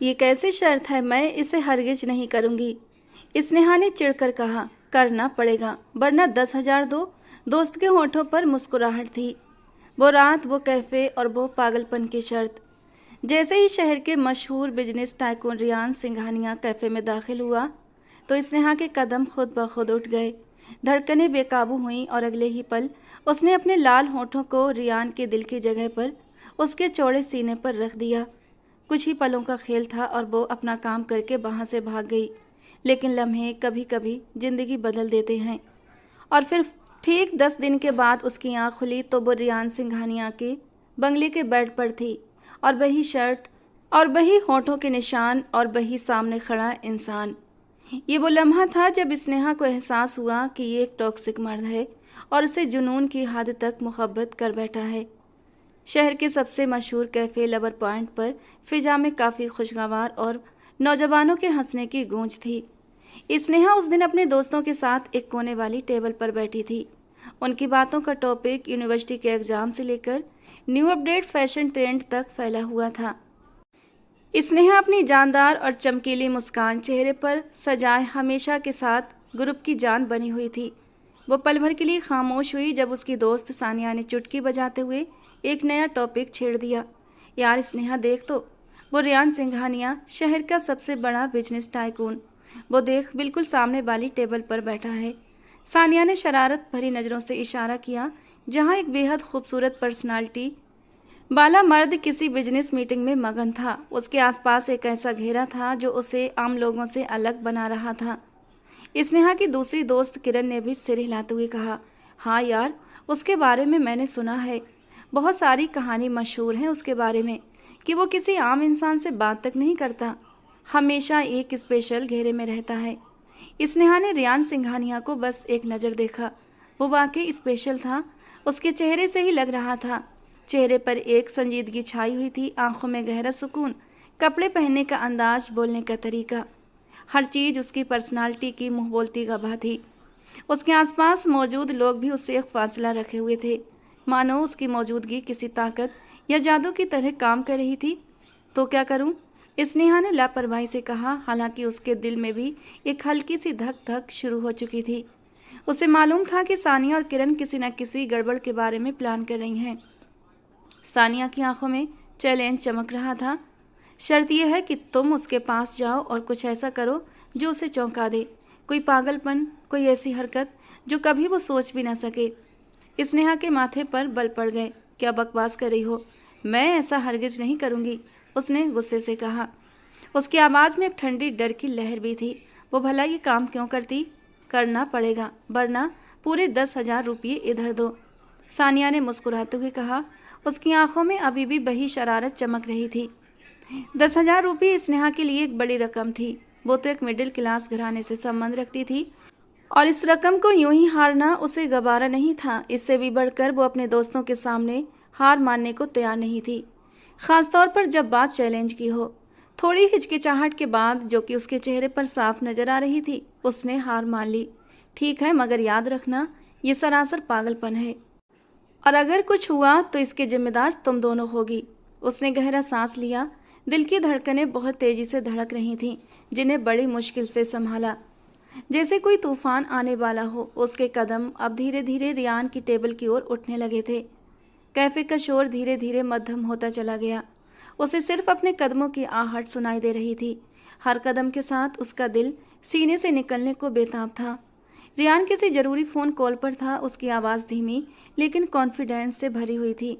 ये कैसी शर्त है, मैं इसे हरगिज नहीं करूंगी। स्नेहा ने चिढ़कर कहा। करना पड़ेगा, वरना 10,000 दो। दोस्त के होठों पर मुस्कुराहट थी। वो रात, वो कैफे और वो पागलपन की शर्त। जैसे ही शहर के मशहूर business tycoon Riyan Singhania cafe में दाखिल हुआ तो स्नेहा के कदम खुद ब खुद उठ गए। धड़कनें बेकाबू हुईं और अगले ही पल उसने अपने लाल होठों को रियान के दिल की जगह पर उसके चौड़े सीने पर रख दिया। कुछ ही पलों का खेल था और वो अपना काम करके वहाँ से भाग गई। लेकिन लम्हे कभी कभी जिंदगी बदल देते हैं। और फिर ठीक 10 दिन के बाद उसकी आँख खुली तो वो रियान सिंघानिया के बंगले के बेड पर थी, और वही शर्ट और वही होठों के निशान और वही सामने खड़ा इंसान। ये वो लम्हा था जब स्नेहा को एहसास हुआ कि ये एक टॉक्सिक मर्द है और उसे जुनून की हद तक मोहब्बत कर बैठा है। शहर के सबसे मशहूर कैफे लवर पॉइंट पर फिजा में काफ़ी खुशगवार और नौजवानों के हंसने की गूंज थी। स्नेहा उस दिन अपने दोस्तों के साथ एक कोने वाली टेबल पर बैठी थी। उनकी बातों का टॉपिक यूनिवर्सिटी के एग्जाम से लेकर न्यू अपडेट फैशन ट्रेंड तक फैला हुआ था। स्नेहा अपनी जानदार और चमकीली मुस्कान चेहरे पर सजाए हमेशा के साथ ग्रुप की जान बनी हुई थी। वो पल भर के लिए खामोश हुई जब उसकी दोस्त सानिया ने चुटकी बजाते हुए एक नया टॉपिक छेड़ दिया। यार स्नेहा देख तो, वो रियान सिंघानिया, शहर का सबसे बड़ा बिजनेस टाइकून। वो देख, बिल्कुल सामने वाली टेबल पर बैठा है। सानिया ने शरारत भरी नज़रों से इशारा किया जहां एक बेहद खूबसूरत पर्सनालिटी बाला मर्द किसी बिजनेस मीटिंग में मगन था। उसके आसपास एक ऐसा घेरा था जो उसे आम लोगों से अलग बना रहा था। स्नेहा की दूसरी दोस्त किरण ने भी सिर हिलाते हुए कहा, हाँ यार, उसके बारे में मैंने सुना है। बहुत सारी कहानी मशहूर हैं उसके बारे में कि वो किसी आम इंसान से बात तक नहीं करता, हमेशा एक स्पेशल घेरे में रहता है। स्नेहा ने रियान सिंघानिया को बस एक नज़र देखा। वो वाकई स्पेशल था, उसके चेहरे से ही लग रहा था। चेहरे पर एक संजीदगी छाई हुई थी, आंखों में गहरा सुकून, कपड़े पहनने का अंदाज, बोलने का तरीका, हर चीज़ उसकी पर्सनालिटी की मुंह बोलती गवाह थी। उसके आसपास मौजूद लोग भी उससे एक फासला रखे हुए थे, मानो उसकी मौजूदगी किसी ताकत या जादू की तरह काम कर रही थी। तो क्या करूं? स्नेहा ने लापरवाही से कहा, हालांकि उसके दिल में भी एक हल्की सी धक धक शुरू हो चुकी थी। उसे मालूम था कि सानिया और किरण किसी न किसी गड़बड़ के बारे में प्लान कर रही हैं। सानिया की आंखों में चैलेंज चमक रहा था। शर्त यह है कि तुम उसके पास जाओ और कुछ ऐसा करो जो उसे चौंका दे, कोई पागलपन, कोई ऐसी हरकत जो कभी वो सोच भी ना सके। स्नेहा के माथे पर बल पड़ गए। क्या बकवास कर रही हो? मैं ऐसा हरगिज नहीं करूंगी, उसने गुस्से से कहा। उसकी आवाज़ में एक ठंडी डर की लहर भी थी। वो भला ये काम क्यों करती? करना पड़ेगा, वरना पूरे 10,000 रुपये इधर दो, सानिया ने मुस्कुराते हुए कहा। उसकी आंखों में अभी भी वही शरारत चमक रही थी। 10,000 रुपये स्नेहा के लिए एक बड़ी रकम थी। वो तो एक मिडिल क्लास घराने से संबंध रखती थी और इस रकम को यूं ही हारना उसे गवारा नहीं था। इससे भी बढ़कर वो अपने दोस्तों के सामने हार मानने को तैयार नहीं थी, खासतौर पर जब बात चैलेंज की हो। थोड़ी हिचकिचाहट के बाद, जो कि उसके चेहरे पर साफ नजर आ रही थी, उसने हार मान ली। ठीक है, मगर याद रखना, ये सरासर पागलपन है और अगर कुछ हुआ तो इसके जिम्मेदार तुम दोनों होगी। उसने गहरा सांस लिया। दिल की धड़कनें बहुत तेजी से धड़क रही थीं, जिन्हें बड़ी मुश्किल से संभाला, जैसे कोई तूफान आने वाला हो। उसके कदम अब धीरे धीरे रियान की टेबल की ओर उठने लगे थे। कैफे का शोर धीरे धीरे मध्यम होता चला गया। उसे सिर्फ अपने कदमों की आहट सुनाई दे रही थी। हर कदम के साथ उसका दिल सीने से निकलने को बेताब था। रियान किसी जरूरी फ़ोन कॉल पर था। उसकी आवाज़ धीमी लेकिन कॉन्फिडेंस से भरी हुई थी।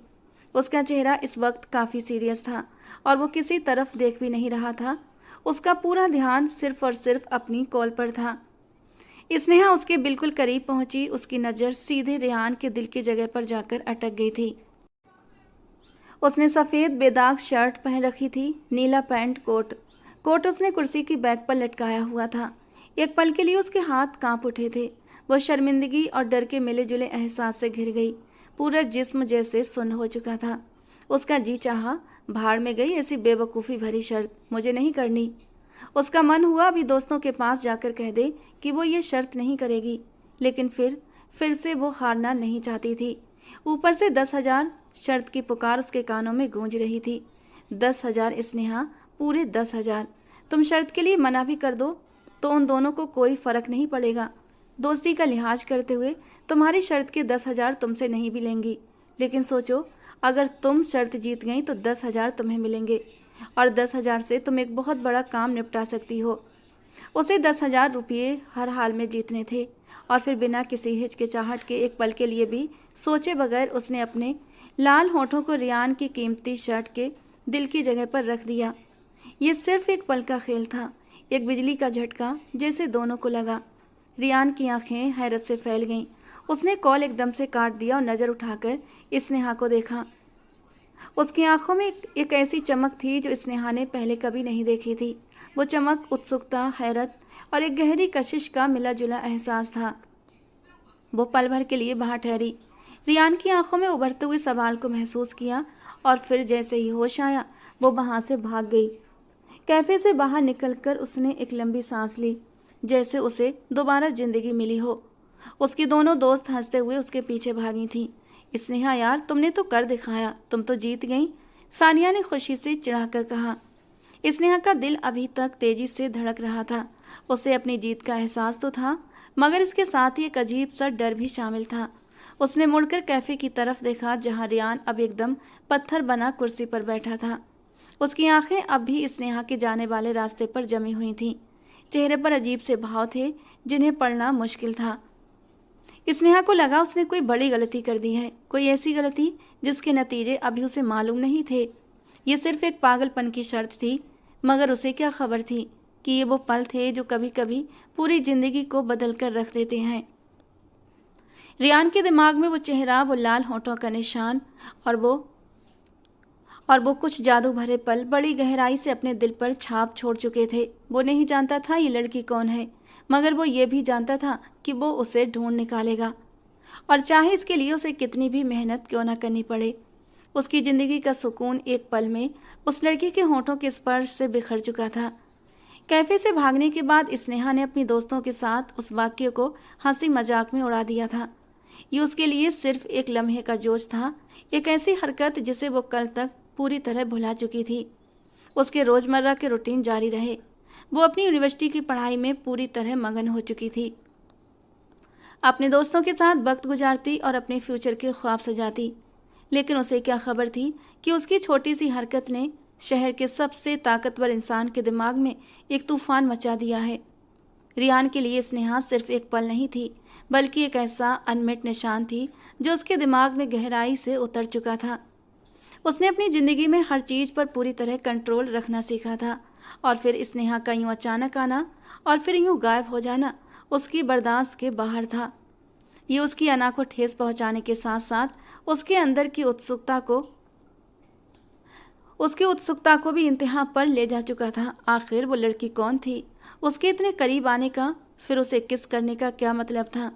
उसका चेहरा इस वक्त काफ़ी सीरियस था और वो किसी तरफ देख भी नहीं रहा था। उसका पूरा ध्यान सिर्फ और सिर्फ अपनी कॉल पर था। स्नेहा उसके बिल्कुल करीब पहुंची। उसकी नज़र सीधे रियान के दिल की जगह पर जाकर अटक गई थी। उसने सफ़ेद बेदाग शर्ट पहन रखी थी, नीला पैंट, कोट उसने कुर्सी की बैग पर लटकाया हुआ था। एक पल के लिए उसके हाथ कांप उठे थे। वह शर्मिंदगी और डर के मिले जुले एहसास से घिर गई। पूरा जिस्म जैसे सुन्न हो चुका था। उसका जी चाहा, भाड़ में गई ऐसी बेवकूफ़ी भरी शर्त मुझे नहीं करनी। उसका मन हुआ अभी दोस्तों के पास जाकर कह दे कि वो ये शर्त नहीं करेगी, लेकिन फिर से वो हारना नहीं चाहती थी। ऊपर से 10,000 शर्त की पुकार उसके कानों में गूंज रही थी। 10,000 स्नेहा, पूरे 10,000। तुम शर्त के लिए मना भी कर दो तो उन दोनों को कोई फर्क नहीं पड़ेगा। दोस्ती का लिहाज करते हुए तुम्हारी शर्त के 10,000 तुमसे नहीं भी लेंगी, लेकिन सोचो, अगर तुम शर्त जीत गई तो 10,000 तुम्हें मिलेंगे और 10,000 से तुम एक बहुत बड़ा काम निपटा सकती हो। उसे 10,000 रुपये हर हाल में जीतने थे और फिर बिना किसी हिचकिचाहट के एक पल के लिए भी सोचे बगैर उसने अपने लाल होठों को रियान की कीमती शर्ट के दिल की जगह पर रख दिया। ये सिर्फ एक पल का खेल था, एक बिजली का झटका जैसे दोनों को लगा। रियान की आंखें हैरत से फैल गईं। उसने कॉल एकदम से काट दिया और नज़र उठाकर स्नेहा को देखा। उसकी आंखों में एक ऐसी चमक थी जो स्नेहा ने पहले कभी नहीं देखी थी। वो चमक उत्सुकता, हैरत और एक गहरी कशिश का मिला जुला एहसास था। वो पल भर के लिए बाहर ठहरी, रियान की आंखों में उभरते हुए सवाल को महसूस किया और फिर जैसे ही होश आया वो वहाँ से भाग गई। कैफ़े से बाहर निकलकर उसने एक लंबी सांस ली, जैसे उसे दोबारा जिंदगी मिली हो। उसकी दोनों दोस्त हंसते हुए उसके पीछे भागी थीं। स्नेहा यार, तुमने तो कर दिखाया, तुम तो जीत गई, सानिया ने खुशी से चिढ़ाकर कहा। स्नेहा का दिल अभी तक तेजी से धड़क रहा था। उसे अपनी जीत का एहसास तो था, मगर इसके साथ ही एक अजीब सा डर भी शामिल था। उसने मुड़कर कैफे की तरफ देखा जहां रियान अब एकदम पत्थर बना कुर्सी पर बैठा था। उसकी आंखें अब भी स्नेहा के जाने वाले रास्ते पर जमी हुई थीं। चेहरे पर अजीब से भाव थे जिन्हें पढ़ना मुश्किल था। स्नेहा को लगा उसने कोई बड़ी गलती कर दी है, कोई ऐसी गलती जिसके नतीजे अभी उसे मालूम नहीं थे। ये सिर्फ एक पागलपन की शर्त थी, मगर उसे क्या खबर थी कि ये वो पल थे जो कभी कभी पूरी जिंदगी को बदल कर रख देते हैं। रियान के दिमाग में वो चेहरा, वो लाल होठों का निशान और वो कुछ जादू भरे पल बड़ी गहराई से अपने दिल पर छाप छोड़ चुके थे। वो नहीं जानता था ये लड़की कौन है, मगर वो ये भी जानता था कि वो उसे ढूंढ निकालेगा, और चाहे इसके लिए उसे कितनी भी मेहनत क्यों ना करनी पड़े। उसकी ज़िंदगी का सुकून एक पल में उस लड़की के होठों के स्पर्श से बिखर चुका था। कैफे से भागने के बाद स्नेहा ने अपनी दोस्तों के साथ उस वाक्य को हंसी मजाक में उड़ा दिया था। ये उसके लिए सिर्फ एक लम्हे का जोश था, एक ऐसी हरकत जिसे वो कल तक पूरी तरह भुला चुकी थी। उसके रोज़मर्रा के रूटीन जारी रहे। वो अपनी यूनिवर्सिटी की पढ़ाई में पूरी तरह मगन हो चुकी थी, अपने दोस्तों के साथ वक्त गुजारती और अपने फ्यूचर के ख्वाब सजाती। लेकिन उसे क्या खबर थी कि उसकी छोटी सी हरकत ने शहर के सबसे ताकतवर इंसान के दिमाग में एक तूफान मचा दिया है। रियान के लिए स्नेहा सिर्फ एक पल नहीं थी, बल्कि एक ऐसा अनमिट निशान थी जो उसके दिमाग में गहराई से उतर चुका था। उसने अपनी ज़िंदगी में हर चीज़ पर पूरी तरह कंट्रोल रखना सीखा था, और फिर स्नेहा का यूँ अचानक आना और फिर यूँ गायब हो जाना उसकी बर्दाश्त के बाहर था। ये उसकी अना को ठेस पहुंचाने के साथ साथ उसके अंदर की उत्सुकता को भी इंतहा पर ले जा चुका था। आखिर वो लड़की कौन थी? उसके इतने करीब आने का, फिर उसे किस करने का क्या मतलब था?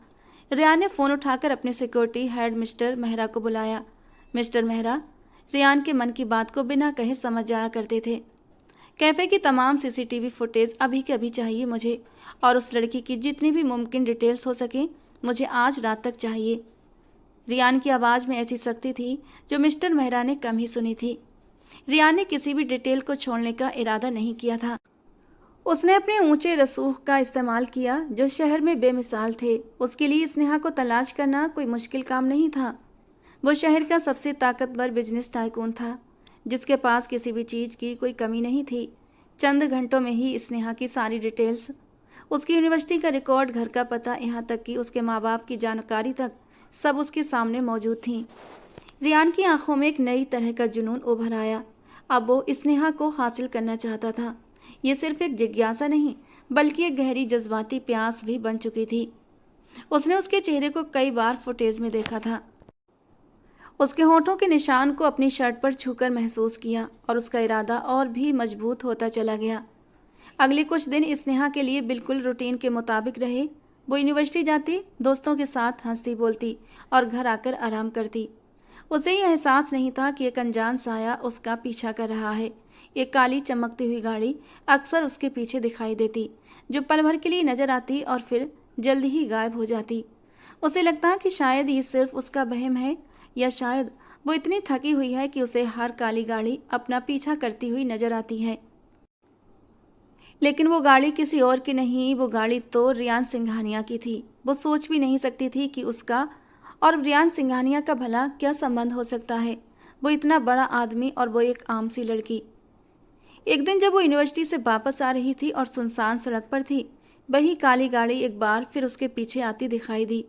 रियान ने फ़ोन उठाकर अपने सिक्योरिटी हेड मिस्टर मेहरा को बुलाया। मिस्टर मेहरा रियान के मन की बात को बिना कहे समझ जाया करते थे। कैफ़े की तमाम सीसीटीवी फुटेज अभी के अभी चाहिए मुझे, और उस लड़की की जितनी भी मुमकिन डिटेल्स हो सके मुझे आज रात तक चाहिए। रियान की आवाज़ में ऐसी सख्ती थी जो मिस्टर मेहरा ने कम ही सुनी थी। रियान ने किसी भी डिटेल को छोड़ने का इरादा नहीं किया था। उसने अपने ऊंचे रसूख का इस्तेमाल किया जो शहर में बेमिसाल थे। उसके लिए स्नेहा को तलाश करना कोई मुश्किल काम नहीं था। वो शहर का सबसे ताकतवर बिजनेस टाइकून था जिसके पास किसी भी चीज़ की कोई कमी नहीं थी। चंद घंटों में ही स्नेहा की सारी डिटेल्स, उसकी यूनिवर्सिटी का रिकॉर्ड, घर का पता, यहाँ तक कि उसके माँ बाप की जानकारी तक सब उसके सामने मौजूद थी। रियान की आंखों में एक नई तरह का जुनून उभर आया। अब वो स्नेहा को हासिल करना चाहता था। ये सिर्फ एक जिज्ञासा नहीं, बल्कि एक गहरी जज्बाती प्यास भी बन चुकी थी। उसने उसके चेहरे को कई बार फुटेज में देखा था, उसके होठों के निशान को अपनी शर्ट पर छूकर महसूस किया, और उसका इरादा और भी मजबूत होता चला गया। अगले कुछ दिन स्नेहा के लिए बिल्कुल रूटीन के मुताबिक रहे। वो यूनिवर्सिटी जाती, दोस्तों के साथ हंसती बोलती और घर आकर आराम करती। उसे ये एहसास नहीं था कि एक अनजान साया उसका पीछा कर रहा है। एक काली चमकती हुई गाड़ी अक्सर उसके पीछे दिखाई देती, जो पल भर के लिए नजर आती और फिर जल्दी ही गायब हो जाती। उसे लगता कि शायद ये सिर्फ उसका वहम है, या शायद वो इतनी थकी हुई है कि उसे हर काली गाड़ी अपना पीछा करती हुई नजर आती है। लेकिन वो गाड़ी किसी और की नहीं, वो गाड़ी तो रियान सिंघानिया की थी। वो सोच भी नहीं सकती थी कि उसका और रियान सिंघानिया का भला क्या संबंध हो सकता है। वो इतना बड़ा आदमी और वो एक आम सी लड़की। एक दिन जब वो यूनिवर्सिटी से वापस आ रही थी और सुनसान सड़क पर थी, वही काली गाड़ी एक बार फिर उसके पीछे आती दिखाई दी।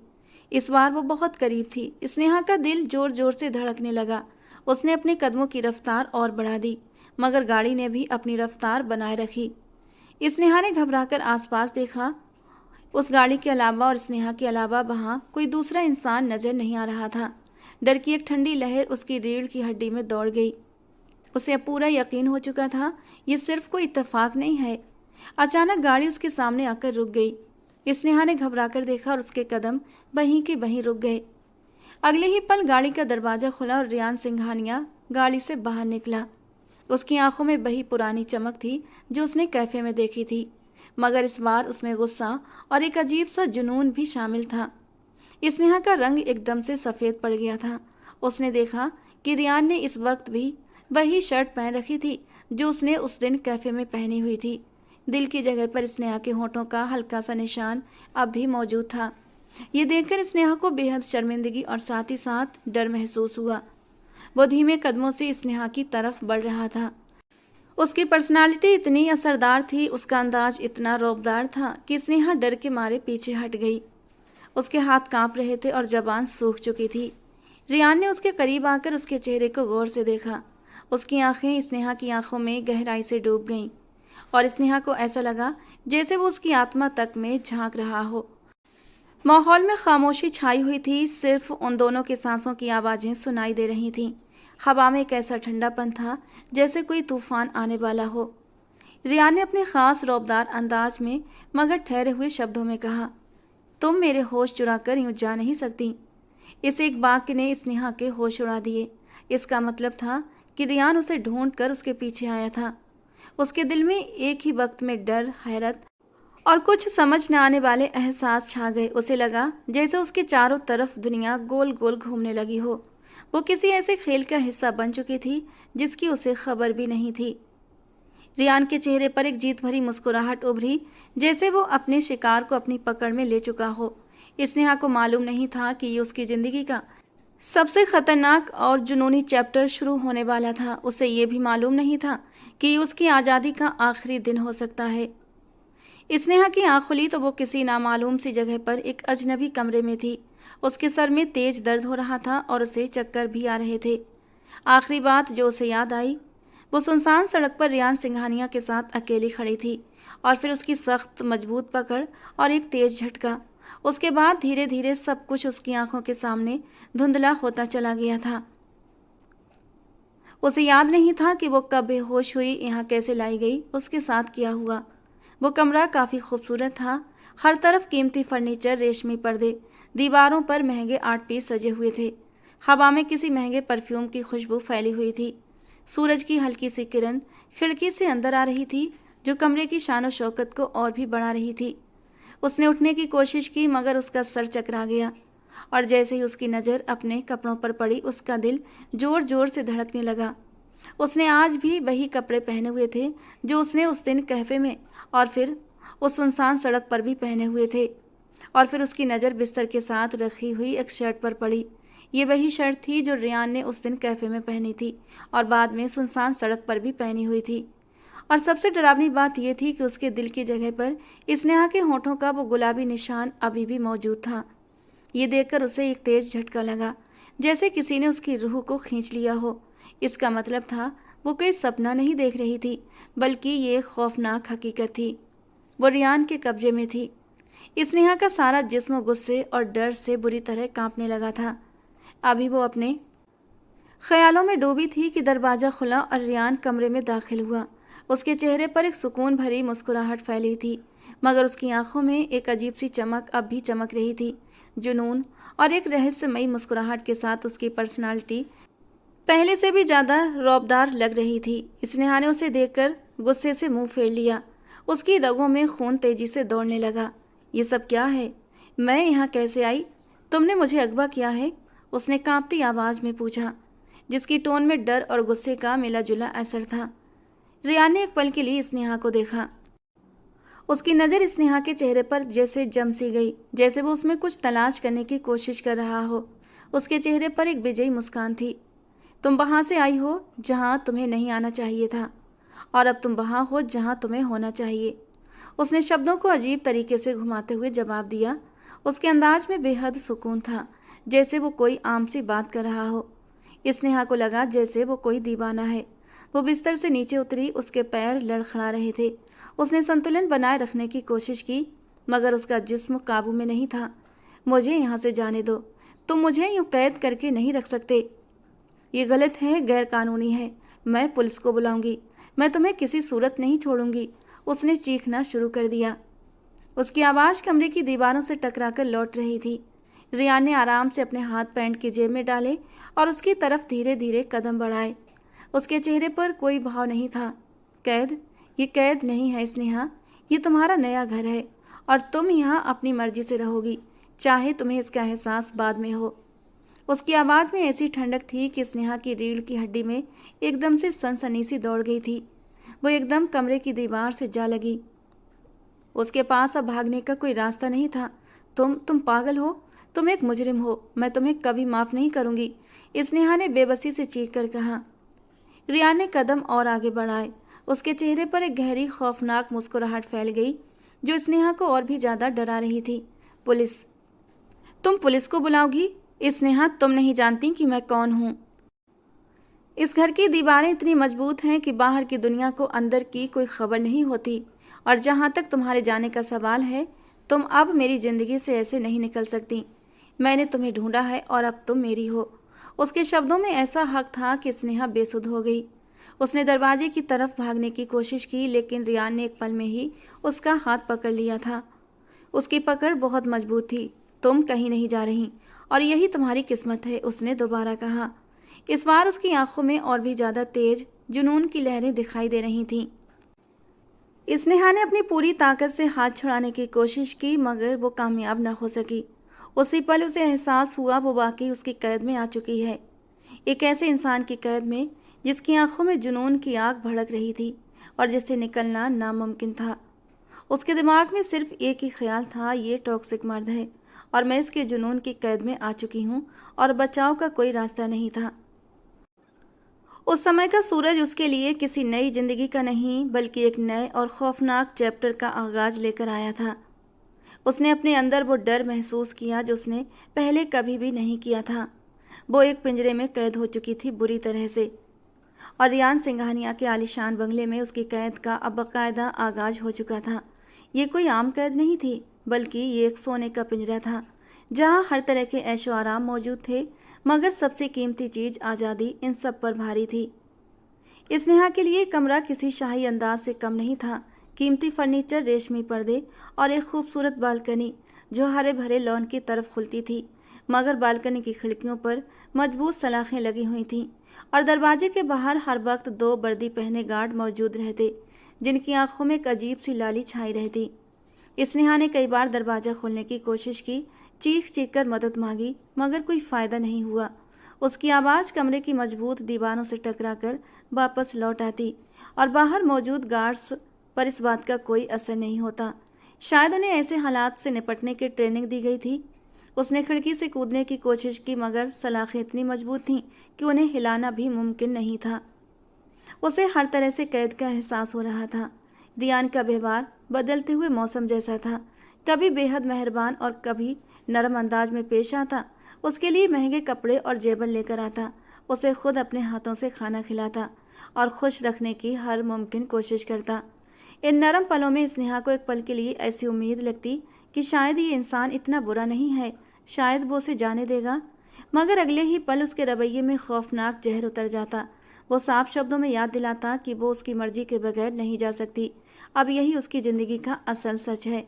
इस बार वो बहुत करीब थी। स्नेहा का दिल जोर जोर से धड़कने लगा। उसने अपने कदमों की रफ्तार और बढ़ा दी, मगर गाड़ी ने भी अपनी रफ्तार बनाए रखी। स्नेहा ने घबराकर आसपास देखा। उस गाड़ी के अलावा और स्नेहा के अलावा वहां कोई दूसरा इंसान नजर नहीं आ रहा था। डर की एक ठंडी लहर उसकी रीढ़ की हड्डी में दौड़ गई। उसे अब पूरा यकीन हो चुका था, ये सिर्फ कोई इत्तेफाक नहीं है। अचानक गाड़ी उसके सामने आकर रुक गई। स्नेहा ने घबराकर देखा और उसके कदम वहीं के वहीं रुक गए। अगले ही पल गाड़ी का दरवाजा खुला और रियान सिंघानिया गाड़ी से बाहर निकला। उसकी आंखों में वही पुरानी चमक थी जो उसने कैफे में देखी थी, मगर इस बार उसमें गुस्सा और एक अजीब सा जुनून भी शामिल था। स्नेहा का रंग एकदम से सफ़ेद पड़ गया था। उसने देखा कि रियान ने इस वक्त भी वही शर्ट पहन रखी थी जो उसने उस दिन कैफे में पहनी हुई थी। दिल की जगह पर स्नेहा के होठों का हल्का सा निशान अब भी मौजूद था। ये देखकर स्नेहा को बेहद शर्मिंदगी और साथ ही साथ डर महसूस हुआ। वो धीमे कदमों से स्नेहा की तरफ बढ़ रहा था। उसकी पर्सनालिटी इतनी असरदार थी, उसका अंदाज इतना रौबदार था कि स्नेहा डर के मारे पीछे हट गई। उसके हाथ कांप रहे थे और जबान सूख चुकी थी। रियान ने उसके करीब आकर उसके चेहरे को गौर से देखा। उसकी आंखें स्नेहा की आंखों में गहराई से डूब गईं और स्नेहा को ऐसा लगा जैसे वो उसकी आत्मा तक में झांक रहा हो। माहौल में खामोशी छाई हुई थी, सिर्फ उन दोनों की सांसों की आवाज़ें सुनाई दे रही थीं। हवा में एक ऐसा ठंडापन था जैसे कोई तूफान आने वाला हो। रियान ने अपने खास रौबदार अंदाज में मगर ठहरे हुए शब्दों में कहा, तुम मेरे होश चुरा कर यूँ जा नहीं सकती। इस एक वाक्य ने स्नेहा के होश उड़ा दिए। इसका मतलब था कि रियान उसे ढूंढ कर उसके पीछे आया था। उसके दिल में एक ही वक्त में डर, हैरत और कुछ समझ न आने वाले एहसास छा गए। उसे लगा जैसे उसके चारों तरफ दुनिया गोल गोल घूमने लगी हो। वो किसी ऐसे खेल का हिस्सा बन चुकी थी जिसकी उसे खबर भी नहीं थी। रियान के चेहरे पर एक जीत भरी मुस्कुराहट उभरी, जैसे वो अपने शिकार को अपनी पकड़ में ले चुका हो। स्नेहा को मालूम नहीं था कि ये उसकी ज़िंदगी का सबसे खतरनाक और जुनूनी चैप्टर शुरू होने वाला था। उसे ये भी मालूम नहीं था कि ये उसकी आज़ादी का आखिरी दिन हो सकता है। स्नेहा की आँख खुली तो वो किसी नामालूम सी जगह पर एक अजनबी कमरे में थी। उसके सर में तेज दर्द हो रहा था और उसे चक्कर भी आ रहे थे। आखिरी बात जो उसे याद आई, वो सुनसान सड़क पर रियान सिंघानिया के साथ अकेली खड़ी थी और फिर उसकी सख्त मजबूत पकड़ और एक तेज झटका। उसके बाद धीरे धीरे सब कुछ उसकी आंखों के सामने धुंधला होता चला गया था। उसे याद नहीं था कि वो कब बेहोश हुई, यहाँ कैसे लाई गई, उसके साथ क्या हुआ। वो कमरा काफ़ी खूबसूरत था। हर तरफ कीमती फर्नीचर, रेशमी पर्दे, दीवारों पर महंगे आर्ट पीस सजे हुए थे। हवा में किसी महंगे परफ्यूम की खुशबू फैली हुई थी। सूरज की हल्की सी किरण खिड़की से अंदर आ रही थी, जो कमरे की शान और शौकत को और भी बढ़ा रही थी। उसने उठने की कोशिश की, मगर उसका सर चकरा गया और जैसे ही उसकी नज़र अपने कपड़ों पर पड़ी, उसका दिल जोर जोर से धड़कने लगा। उसने आज भी वही कपड़े पहने हुए थे जो उसने उस दिन कैफे में और फिर उस सुनसान सड़क पर भी पहने हुए थे। और फिर उसकी नज़र बिस्तर के साथ रखी हुई एक शर्ट पर पड़ी। ये वही शर्ट थी जो रियान ने उस दिन कैफे में पहनी थी और बाद में सुनसान सड़क पर भी पहनी हुई थी। और सबसे डरावनी बात यह थी कि उसके दिल की जगह पर स्नेहा के होठों का वो गुलाबी निशान अभी भी मौजूद था। ये देखकर उसे एक तेज झटका लगा, जैसे किसी ने उसकी रूह को खींच लिया हो। इसका मतलब था वो कोई सपना नहीं देख रही थी, बल्कि ये खौफनाक हकीकत थी। वो रियान के कब्जे में थी। स्नेहा का सारा जिस्म गुस्से और डर से बुरी तरह कांपने लगा था। अभी वो अपने ख्यालों में डूबी थी कि दरवाज़ा खुला और रियान कमरे में दाखिल हुआ। उसके चेहरे पर एक सुकून भरी मुस्कुराहट फैली थी, मगर उसकी आंखों में एक अजीब सी चमक अब भी चमक रही थी। जुनून और एक रहस्यमयी मुस्कुराहट के साथ उसकी पर्सनालिटी पहले से भी ज़्यादा रौबदार लग रही थी। स्नेहा ने उसे देखकर गुस्से से मुंह फेर लिया। उसकी रगों में खून तेजी से दौड़ने लगा। ये सब क्या है? मैं यहाँ कैसे आई? तुमने मुझे अगवा किया है? उसने कांपती आवाज़ में पूछा, जिसकी टोन में डर और गुस्से का मिला जुला असर था। रियान ने एक पल के लिए स्नेहा को देखा। उसकी नज़र स्नेहा के चेहरे पर जैसे जम सी गई, जैसे वो उसमें कुछ तलाश करने की कोशिश कर रहा हो। उसके चेहरे पर एक विजयी मुस्कान थी। तुम वहां से आई हो जहां तुम्हें नहीं आना चाहिए था, और अब तुम वहां हो जहां तुम्हें होना चाहिए। उसने शब्दों को अजीब तरीके से घुमाते हुए जवाब दिया। उसके अंदाज में बेहद सुकून था, जैसे वो कोई आम सी बात कर रहा हो। स्नेहा को लगा जैसे वो कोई दीवाना है। वो बिस्तर से नीचे उतरी, उसके पैर लड़खड़ा रहे थे। उसने संतुलन बनाए रखने की कोशिश की, मगर उसका जिस्म काबू में नहीं था। मुझे यहाँ से जाने दो, तुम मुझे यूँ कैद करके नहीं रख सकते। ये गलत है, गैर कानूनी है। मैं पुलिस को बुलाऊंगी। मैं तुम्हें किसी सूरत नहीं छोड़ूंगी। उसने चीखना शुरू कर दिया। उसकी आवाज़ कमरे की दीवारों से टकराकर लौट रही थी। रियान ने आराम से अपने हाथ पैंट की जेब में डाले और उसकी तरफ धीरे धीरे कदम बढ़ाए। उसके चेहरे पर कोई भाव नहीं था। कैद? ये कैद नहीं है स्नेहा, ये तुम्हारा नया घर है और तुम यहाँ अपनी मर्जी से रहोगी, चाहे तुम्हें इसका एहसास बाद में हो। उसकी आवाज़ में ऐसी ठंडक थी कि स्नेहा की रीढ़ की हड्डी में एकदम से सनसनी सी दौड़ गई थी। वो एकदम कमरे की दीवार से जा लगी। उसके पास अब भागने का कोई रास्ता नहीं था। तुम पागल हो, तुम एक मुजरिम हो, मैं तुम्हें कभी माफ़ नहीं करूँगी, स्नेहा ने बेबसी से चीख कर कहा। रियान ने कदम और आगे बढ़ाए। उसके चेहरे पर एक गहरी खौफनाक मुस्कुराहट फैल गई, जो स्नेहा को और भी ज़्यादा डरा रही थी। पुलिस? तुम पुलिस को बुलाओगी? स्नेहा, तुम नहीं जानती कि मैं कौन हूँ। इस घर की दीवारें इतनी मजबूत हैं कि बाहर की दुनिया को अंदर की कोई खबर नहीं होती। और जहाँ तक तुम्हारे जाने का सवाल है, तुम अब मेरी ज़िंदगी से ऐसे नहीं निकल सकती। मैंने तुम्हें ढूंढा है और अब तुम मेरी हो। उसके शब्दों में ऐसा हक था कि स्नेहा बेसुध हो गई। उसने दरवाजे की तरफ भागने की कोशिश की, लेकिन रियान ने एक पल में ही उसका हाथ पकड़ लिया था। उसकी पकड़ बहुत मजबूत थी। तुम कहीं नहीं जा रही, और यही तुम्हारी किस्मत है, उसने दोबारा कहा। इस बार उसकी आंखों में और भी ज़्यादा तेज जुनून की लहरें दिखाई दे रही थीं। स्नेहा ने अपनी पूरी ताकत से हाथ छुड़ाने की कोशिश की, मगर वो कामयाब न हो सकी। उसी पल उसे एहसास हुआ वो वाकई उसकी कैद में आ चुकी है। एक ऐसे इंसान की कैद में जिसकी आंखों में जुनून की आग भड़क रही थी और जिससे निकलना नामुमकिन था। उसके दिमाग में सिर्फ एक ही ख्याल था, ये टॉक्सिक मर्द है और मैं इसके जुनून की कैद में आ चुकी हूँ और बचाव का कोई रास्ता नहीं था। उस समय का सूरज उसके लिए किसी नई जिंदगी का नहीं, बल्कि एक नए और खौफनाक चैप्टर का आगाज लेकर आया था। उसने अपने अंदर वो डर महसूस किया जो उसने पहले कभी भी नहीं किया था। वो एक पिंजरे में कैद हो चुकी थी बुरी तरह से, और रियान सिंघानिया के आलीशान बंगले में उसकी कैद का अब बाकायदा आगाज हो चुका था। ये कोई आम कैद नहीं थी, बल्कि ये एक सोने का पिंजरा था, जहाँ हर तरह के ऐशो आराम मौजूद थे, मगर सबसे कीमती चीज़ आज़ादी इन सब पर भारी थी। स्नेहा के लिए कमरा किसी शाही अंदाज से कम नहीं था। कीमती फर्नीचर, रेशमी पर्दे और एक खूबसूरत बालकनी जो हरे भरे लॉन की तरफ खुलती थी, मगर बालकनी की खिड़कियों पर मजबूत सलाखें लगी हुई थीं और दरवाजे के बाहर हर वक्त दो वर्दी पहने गार्ड मौजूद रहते, जिनकी आंखों में एक अजीब सी लाली छाई रहती। स्नेहा ने कई बार दरवाज़ा खोलने की कोशिश की, चीख चीख कर मदद मांगी, मगर कोई फ़ायदा नहीं हुआ। उसकी आवाज़ कमरे की मजबूत दीवारों से टकराकर वापस लौट आती और बाहर मौजूद गार्ड्स पर इस बात का कोई असर नहीं होता। शायद उन्हें ऐसे हालात से निपटने की ट्रेनिंग दी गई थी। उसने खिड़की से कूदने की कोशिश की, मगर सलाखें इतनी मजबूत थीं कि उन्हें हिलाना भी मुमकिन नहीं था। उसे हर तरह से कैद का एहसास हो रहा था। रियान का व्यवहार बदलते हुए मौसम जैसा था, कभी बेहद मेहरबान और कभी नरम अंदाज में पेश आता। उसके लिए महंगे कपड़े और जेवर लेकर आता, उसे खुद अपने हाथों से खाना खिलाता और खुश रखने की हर मुमकिन कोशिश करता। इन नरम पलों में स्नेहा को एक पल के लिए ऐसी उम्मीद लगती कि शायद ये इंसान इतना बुरा नहीं है, शायद वो उसे जाने देगा, मगर अगले ही पल उसके रवैये में खौफनाक जहर उतर जाता। वो साफ शब्दों में याद दिलाता कि वो उसकी मर्जी के बगैर नहीं जा सकती। अब यही उसकी ज़िंदगी का असल सच है।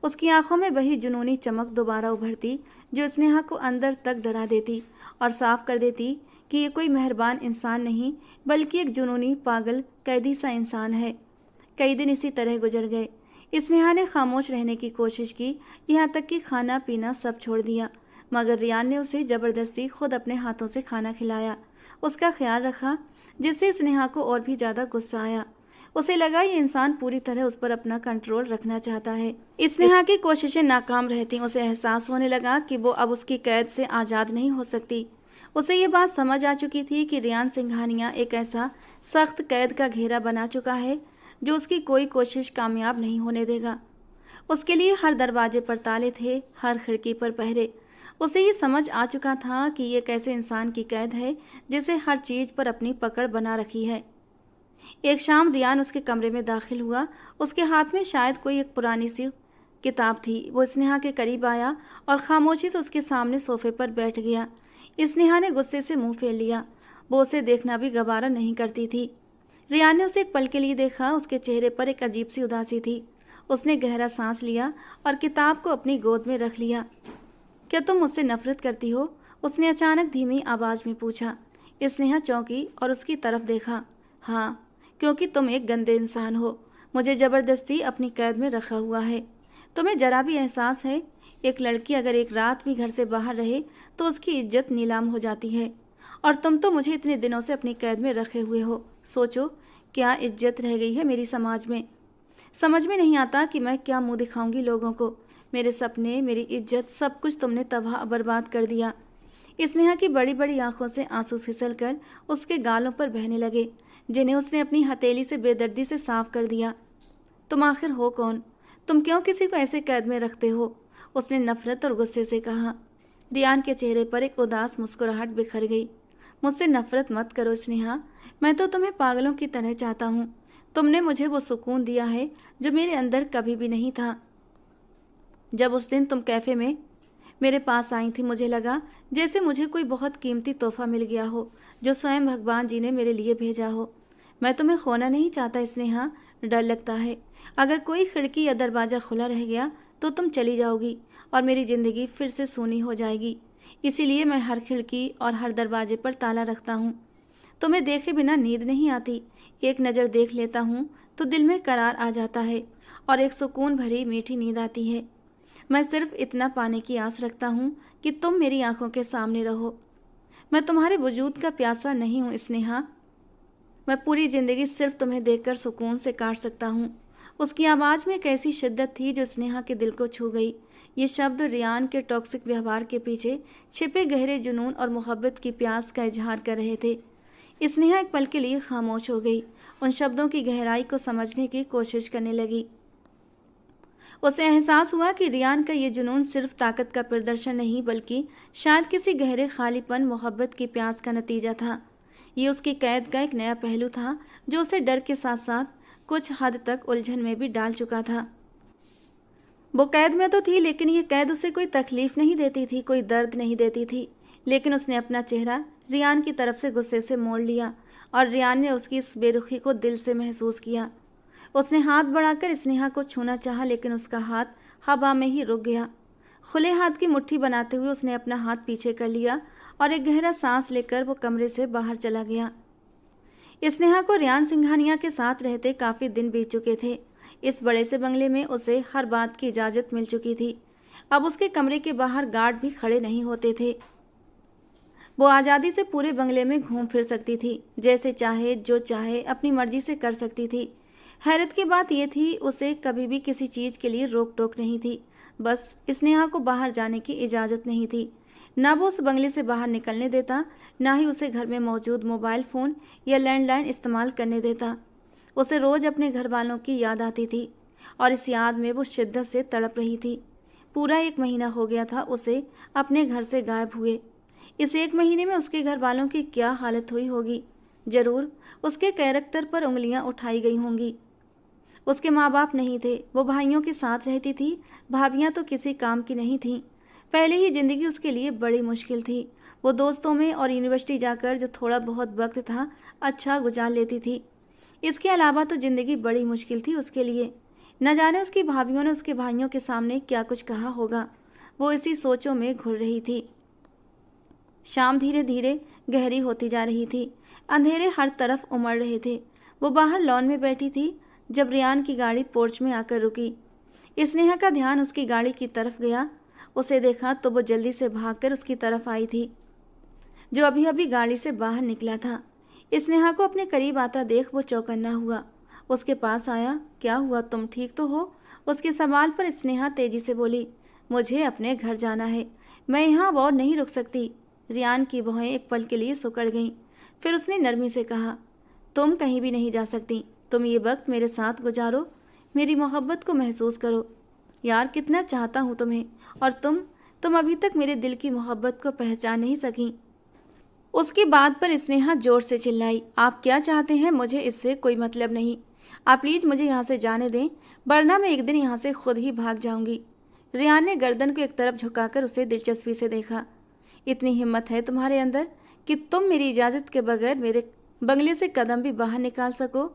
उसकी आंखों में वही जुनूनी चमक दोबारा उभरती जो स्नेहा को अंदर तक डरा देती और साफ कर देती कि ये कोई मेहरबान इंसान नहीं, बल्कि एक जुनूनी पागल कैदी सा इंसान है। कई दिन इसी तरह गुजर गए। स्नेहा ने खामोश रहने की कोशिश की, यहाँ तक कि खाना पीना सब छोड़ दिया, मगर रियान ने उसे ज़बरदस्ती खुद अपने हाथों से खाना खिलाया, उसका ख्याल रखा, जिससे स्नेहा को और भी ज़्यादा गुस्सा आया। उसे लगा ये इंसान पूरी तरह उस पर अपना कंट्रोल रखना चाहता है। स्नेहा की कोशिशें नाकाम रहती। उसे एहसास होने लगा कि वो अब उसकी कैद से आज़ाद नहीं हो सकती। उसे ये बात समझ आ चुकी थी कि रियान सिंघानिया एक ऐसा सख्त कैद का घेरा बना चुका है जो उसकी कोई कोशिश कामयाब नहीं होने देगा। उसके लिए हर दरवाजे पर ताले थे, हर खिड़की पर पहरे। उसे ये समझ आ चुका था कि ये कैसे इंसान की कैद है जिसे हर चीज़ पर अपनी पकड़ बना रखी है। एक शाम रियान उसके कमरे में दाखिल हुआ। उसके हाथ में शायद कोई एक पुरानी सी किताब थी। वो स्नेहा के करीब आया और खामोशी से उसके सामने सोफे पर बैठ गया। स्नेहा ने गुस्से से मुंह फेर लिया। वो उसे देखना भी गवारा नहीं करती थी। रियान ने उसे एक पल के लिए देखा। उसके चेहरे पर एक अजीब सी उदासी थी। उसने गहरा सांस लिया और किताब को अपनी गोद में रख लिया। क्या तुम मुझसे नफरत करती हो? उसने अचानक धीमी आवाज में पूछा। स्नेहा चौंकी और उसकी तरफ देखा। हाँ, क्योंकि तुम एक गंदे इंसान हो। मुझे जबरदस्ती अपनी कैद में रखा हुआ है। तुम्हें जरा भी एहसास है? एक लड़की अगर एक रात भी घर से बाहर रहे तो उसकी इज्जत नीलाम हो जाती है, और तुम तो मुझे इतने दिनों से अपनी कैद में रखे हुए हो। सोचो क्या इज्जत रह गई है मेरी समाज में। समझ में नहीं आता कि मैं क्या मुंह दिखाऊंगी लोगों को। मेरे सपने, मेरी इज्जत, सब कुछ तुमने तबाह बर्बाद कर दिया। स्नेहा की बड़ी बड़ी आंखों से आंसू फिसल कर उसके गालों पर बहने लगे, जिन्हें उसने अपनी हथेली से बेदर्दी से साफ कर दिया। तुम आखिर हो कौन? तुम क्यों किसी को ऐसे कैद में रखते हो? उसने नफरत और गुस्से से कहा। रियान के चेहरे पर एक उदास मुस्कुराहट बिखर गई। मुझसे नफरत मत करो स्नेहा, मैं तो तुम्हें पागलों की तरह चाहता हूँ। तुमने मुझे वो सुकून दिया है जो मेरे अंदर कभी भी नहीं था। जब उस दिन तुम कैफ़े में मेरे पास आई थी, मुझे लगा जैसे मुझे कोई बहुत कीमती तोहफा मिल गया हो जो स्वयं भगवान जी ने मेरे लिए भेजा हो। मैं तुम्हें खोना नहीं चाहता स्नेहा, डर लगता है अगर कोई खिड़की या दरवाज़ा खुला रह गया तो तुम चली जाओगी और मेरी ज़िंदगी फिर से सूनी हो जाएगी। इसीलिए मैं हर खिड़की और हर दरवाजे पर ताला रखता हूँ। तुम्हें देखे बिना नींद नहीं आती। एक नज़र देख लेता हूँ तो दिल में करार आ जाता है और एक सुकून भरी मीठी नींद आती है। मैं सिर्फ इतना पाने की आस रखता हूँ कि तुम मेरी आंखों के सामने रहो। मैं तुम्हारे वजूद का प्यासा नहीं हूँ स्नेहा। मैं पूरी ज़िंदगी सिर्फ तुम्हें देखकर सुकून से काट सकता हूँ। उसकी आवाज़ में एक ऐसी शिद्दत थी जो स्नेहा के दिल को छू गई। ये शब्द रियान के टॉक्सिक व्यवहार के पीछे छिपे गहरे जुनून और मोहब्बत की प्यास का इजहार कर रहे थे। स्नेहा एक पल के लिए खामोश हो गई, उन शब्दों की गहराई को समझने की कोशिश करने लगी। उसे एहसास हुआ कि रियान का ये जुनून सिर्फ ताकत का प्रदर्शन नहीं बल्कि शायद किसी गहरे खालीपन, मोहब्बत की प्यास का नतीजा था। ये उसकी कैद का एक नया पहलू था जो उसे डर के साथ साथ कुछ हद तक उलझन में भी डाल चुका था। वो कैद में तो थी, लेकिन ये कैद उसे कोई तकलीफ नहीं देती थी, कोई दर्द नहीं देती थी। लेकिन उसने अपना चेहरा रियान की तरफ से गुस्से से मोड़ लिया और रियान ने उसकी इस बेरुखी को दिल से महसूस किया। उसने हाथ बढ़ाकर स्नेहा को छूना चाहा, लेकिन उसका हाथ हवा में ही रुक गया। खुले हाथ की मुट्ठी बनाते हुए उसने अपना हाथ पीछे कर लिया और एक गहरा सांस लेकर वो कमरे से बाहर चला गया। स्नेहा को रियान सिंघानिया के साथ रहते काफ़ी दिन बीत चुके थे। इस बड़े से बंगले में उसे हर बात की इजाज़त मिल चुकी थी। अब उसके कमरे के बाहर गार्ड भी खड़े नहीं होते थे। वो आज़ादी से पूरे बंगले में घूम फिर सकती थी, जैसे चाहे जो चाहे अपनी मर्जी से कर सकती थी। हैरत की बात यह थी उसे कभी भी किसी चीज़ के लिए रोक टोक नहीं थी। बस स्नेहा को बाहर जाने की इजाज़त नहीं थी। ना वो उस बंगले से बाहर निकलने देता, ना ही उसे घर में मौजूद मोबाइल फ़ोन या लैंडलाइन इस्तेमाल करने देता। उसे रोज़ अपने घर वालों की याद आती थी और इस याद में वो शिद्दत से तड़प रही थी। पूरा 1 महीना हो गया था उसे अपने घर से गायब हुए। इस 1 महीने में उसके घर वालों की क्या हालत हुई होगी। ज़रूर उसके कैरेक्टर पर उंगलियां उठाई गई होंगी। उसके माँ बाप नहीं थे, वो भाइयों के साथ रहती थी। भाभियाँ तो किसी काम की नहीं थीं। पहले ही ज़िंदगी उसके लिए बड़ी मुश्किल थी। वो दोस्तों में और यूनिवर्सिटी जाकर जो थोड़ा बहुत वक्त था अच्छा गुजार लेती थी। इसके अलावा तो ज़िंदगी बड़ी मुश्किल थी उसके लिए। न जाने उसकी भाभियों ने उसके भाइयों के सामने क्या कुछ कहा होगा। वो इसी सोचों में घुल रही थी। शाम धीरे धीरे गहरी होती जा रही थी। अंधेरे हर तरफ उमड़ रहे थे। वो बाहर लॉन में बैठी थी जब रियान की गाड़ी पोर्च में आकर रुकी। स्नेहा का ध्यान उसकी गाड़ी की तरफ गया। उसे देखा तो वो जल्दी से भागकर उसकी तरफ आई थी, जो अभी अभी गाड़ी से बाहर निकला था। स्नेहा को अपने करीब आता देख वो चौकन्ना हुआ। उसके पास आया। क्या हुआ, तुम ठीक तो हो? उसके सवाल पर स्नेहा तेजी से बोली, मुझे अपने घर जाना है, मैं यहाँ और नहीं रुक सकती। रियान की भौहें एक पल के लिए सिकुड़ गईं। फिर उसने नरमी से कहा, तुम कहीं भी नहीं जा सकती, तुम ये वक्त मेरे साथ गुजारो, मेरी मोहब्बत को महसूस करो। यार कितना चाहता हूँ तुम्हें, और तुम अभी तक मेरे दिल की मोहब्बत को पहचान नहीं सकी। उसकी बात पर स्नेहा जोर से चिल्लाई, आप क्या चाहते हैं, मुझे इससे कोई मतलब नहीं। आप प्लीज मुझे यहाँ से जाने दें, वरना मैं एक दिन यहाँ से खुद ही भाग जाऊंगी। रियान ने गर्दन को एक तरफ झुकाकर उसे दिलचस्पी से देखा। इतनी हिम्मत है तुम्हारे अंदर कि तुम मेरी इजाज़त के बगैर मेरे बंगले से कदम भी बाहर निकाल सको?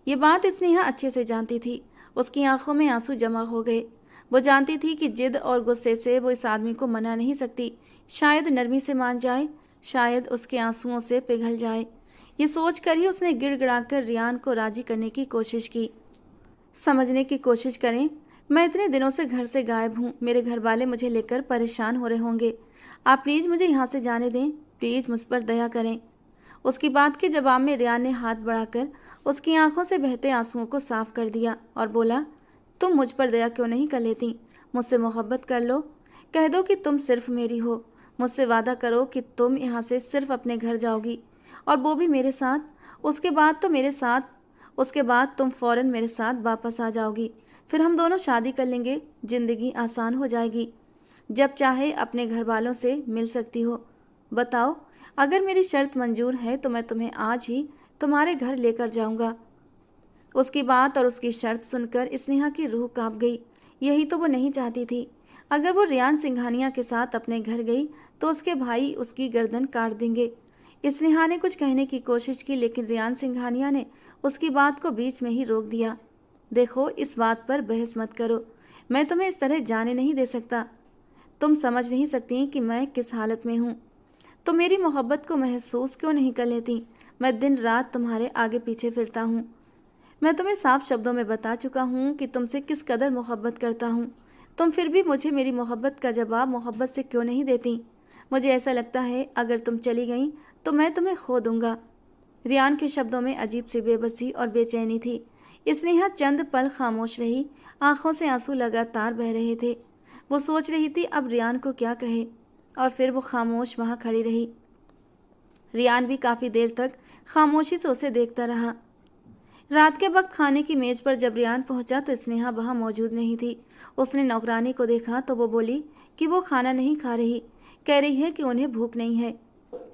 ये बात स्नेहा अच्छे से जानती थी। उसकी आंखों में आंसू जमा हो गए। वो जानती थी कि जिद और गुस्से से वो इस आदमी को मना नहीं सकती। शायद नरमी से मान जाए, शायद उसके आंसुओं से पिघल जाए। ये सोचकर ही उसने गिड़गिड़ाकर रियान को राजी करने की कोशिश की। समझने की कोशिश करें, मैं इतने दिनों से घर से गायब हूँ, मेरे घर वाले मुझे लेकर परेशान हो रहे होंगे। आप प्लीज़ मुझे यहाँ से जाने दें, प्लीज़ मुझ पर दया करें। उसकी बात के जवाब में रियान ने हाथ बढ़ाकर उसकी आंखों से बहते आंसुओं को साफ कर दिया और बोला, तुम मुझ पर दया क्यों नहीं कर लेती? मुझसे मोहब्बत कर लो, कह दो कि तुम सिर्फ मेरी हो। मुझसे वादा करो कि तुम यहाँ से सिर्फ अपने घर जाओगी, और वो भी मेरे साथ। उसके बाद तुम फौरन मेरे साथ वापस आ जाओगी। फिर हम दोनों शादी कर लेंगे, जिंदगी आसान हो जाएगी। जब चाहे अपने घर वालों से मिल सकती हो। बताओ, अगर मेरी शर्त मंजूर है तो मैं तुम्हें आज ही तुम्हारे घर लेकर जाऊंगा। उसकी बात और उसकी शर्त सुनकर स्नेहा की रूह कांप गई। यही तो वो नहीं चाहती थी। अगर वो रियान सिंघानिया के साथ अपने घर गई तो उसके भाई उसकी गर्दन काट देंगे। स्नेहा ने कुछ कहने की कोशिश की, लेकिन रियान सिंघानिया ने उसकी बात को बीच में ही रोक दिया। देखो, इस बात पर बहस मत करो, मैं तुम्हें इस तरह जाने नहीं दे सकता। तुम समझ नहीं सकती कि मैं किस हालत में हूँ। तो मेरी मोहब्बत को महसूस क्यों नहीं कर लेती? मैं दिन रात तुम्हारे आगे पीछे फिरता हूँ। मैं तुम्हें साफ शब्दों में बता चुका हूँ कि तुमसे किस कदर मोहब्बत करता हूँ। तुम फिर भी मुझे मेरी मोहब्बत का जवाब मोहब्बत से क्यों नहीं देती? मुझे ऐसा लगता है अगर तुम चली गई तो मैं तुम्हें खो दूंगा। रियान के शब्दों में अजीब सी बेबसी और बेचैनी थी। स्नेहा चंद पल खामोश रही, आंखों से आंसू लगातार बह रहे थे। वो सोच रही थी अब रियान को क्या कहे, और फिर वो खामोश वहां खड़ी रही। रियान भी काफ़ी देर तक खामोशी से उसे देखता रहा। रात के वक्त खाने की मेज पर जब रियान पहुंचा तो स्नेहा वहां मौजूद नहीं थी। उसने नौकरानी को देखा तो वो बोली कि वो खाना नहीं खा रही, कह रही है कि उन्हें भूख नहीं है।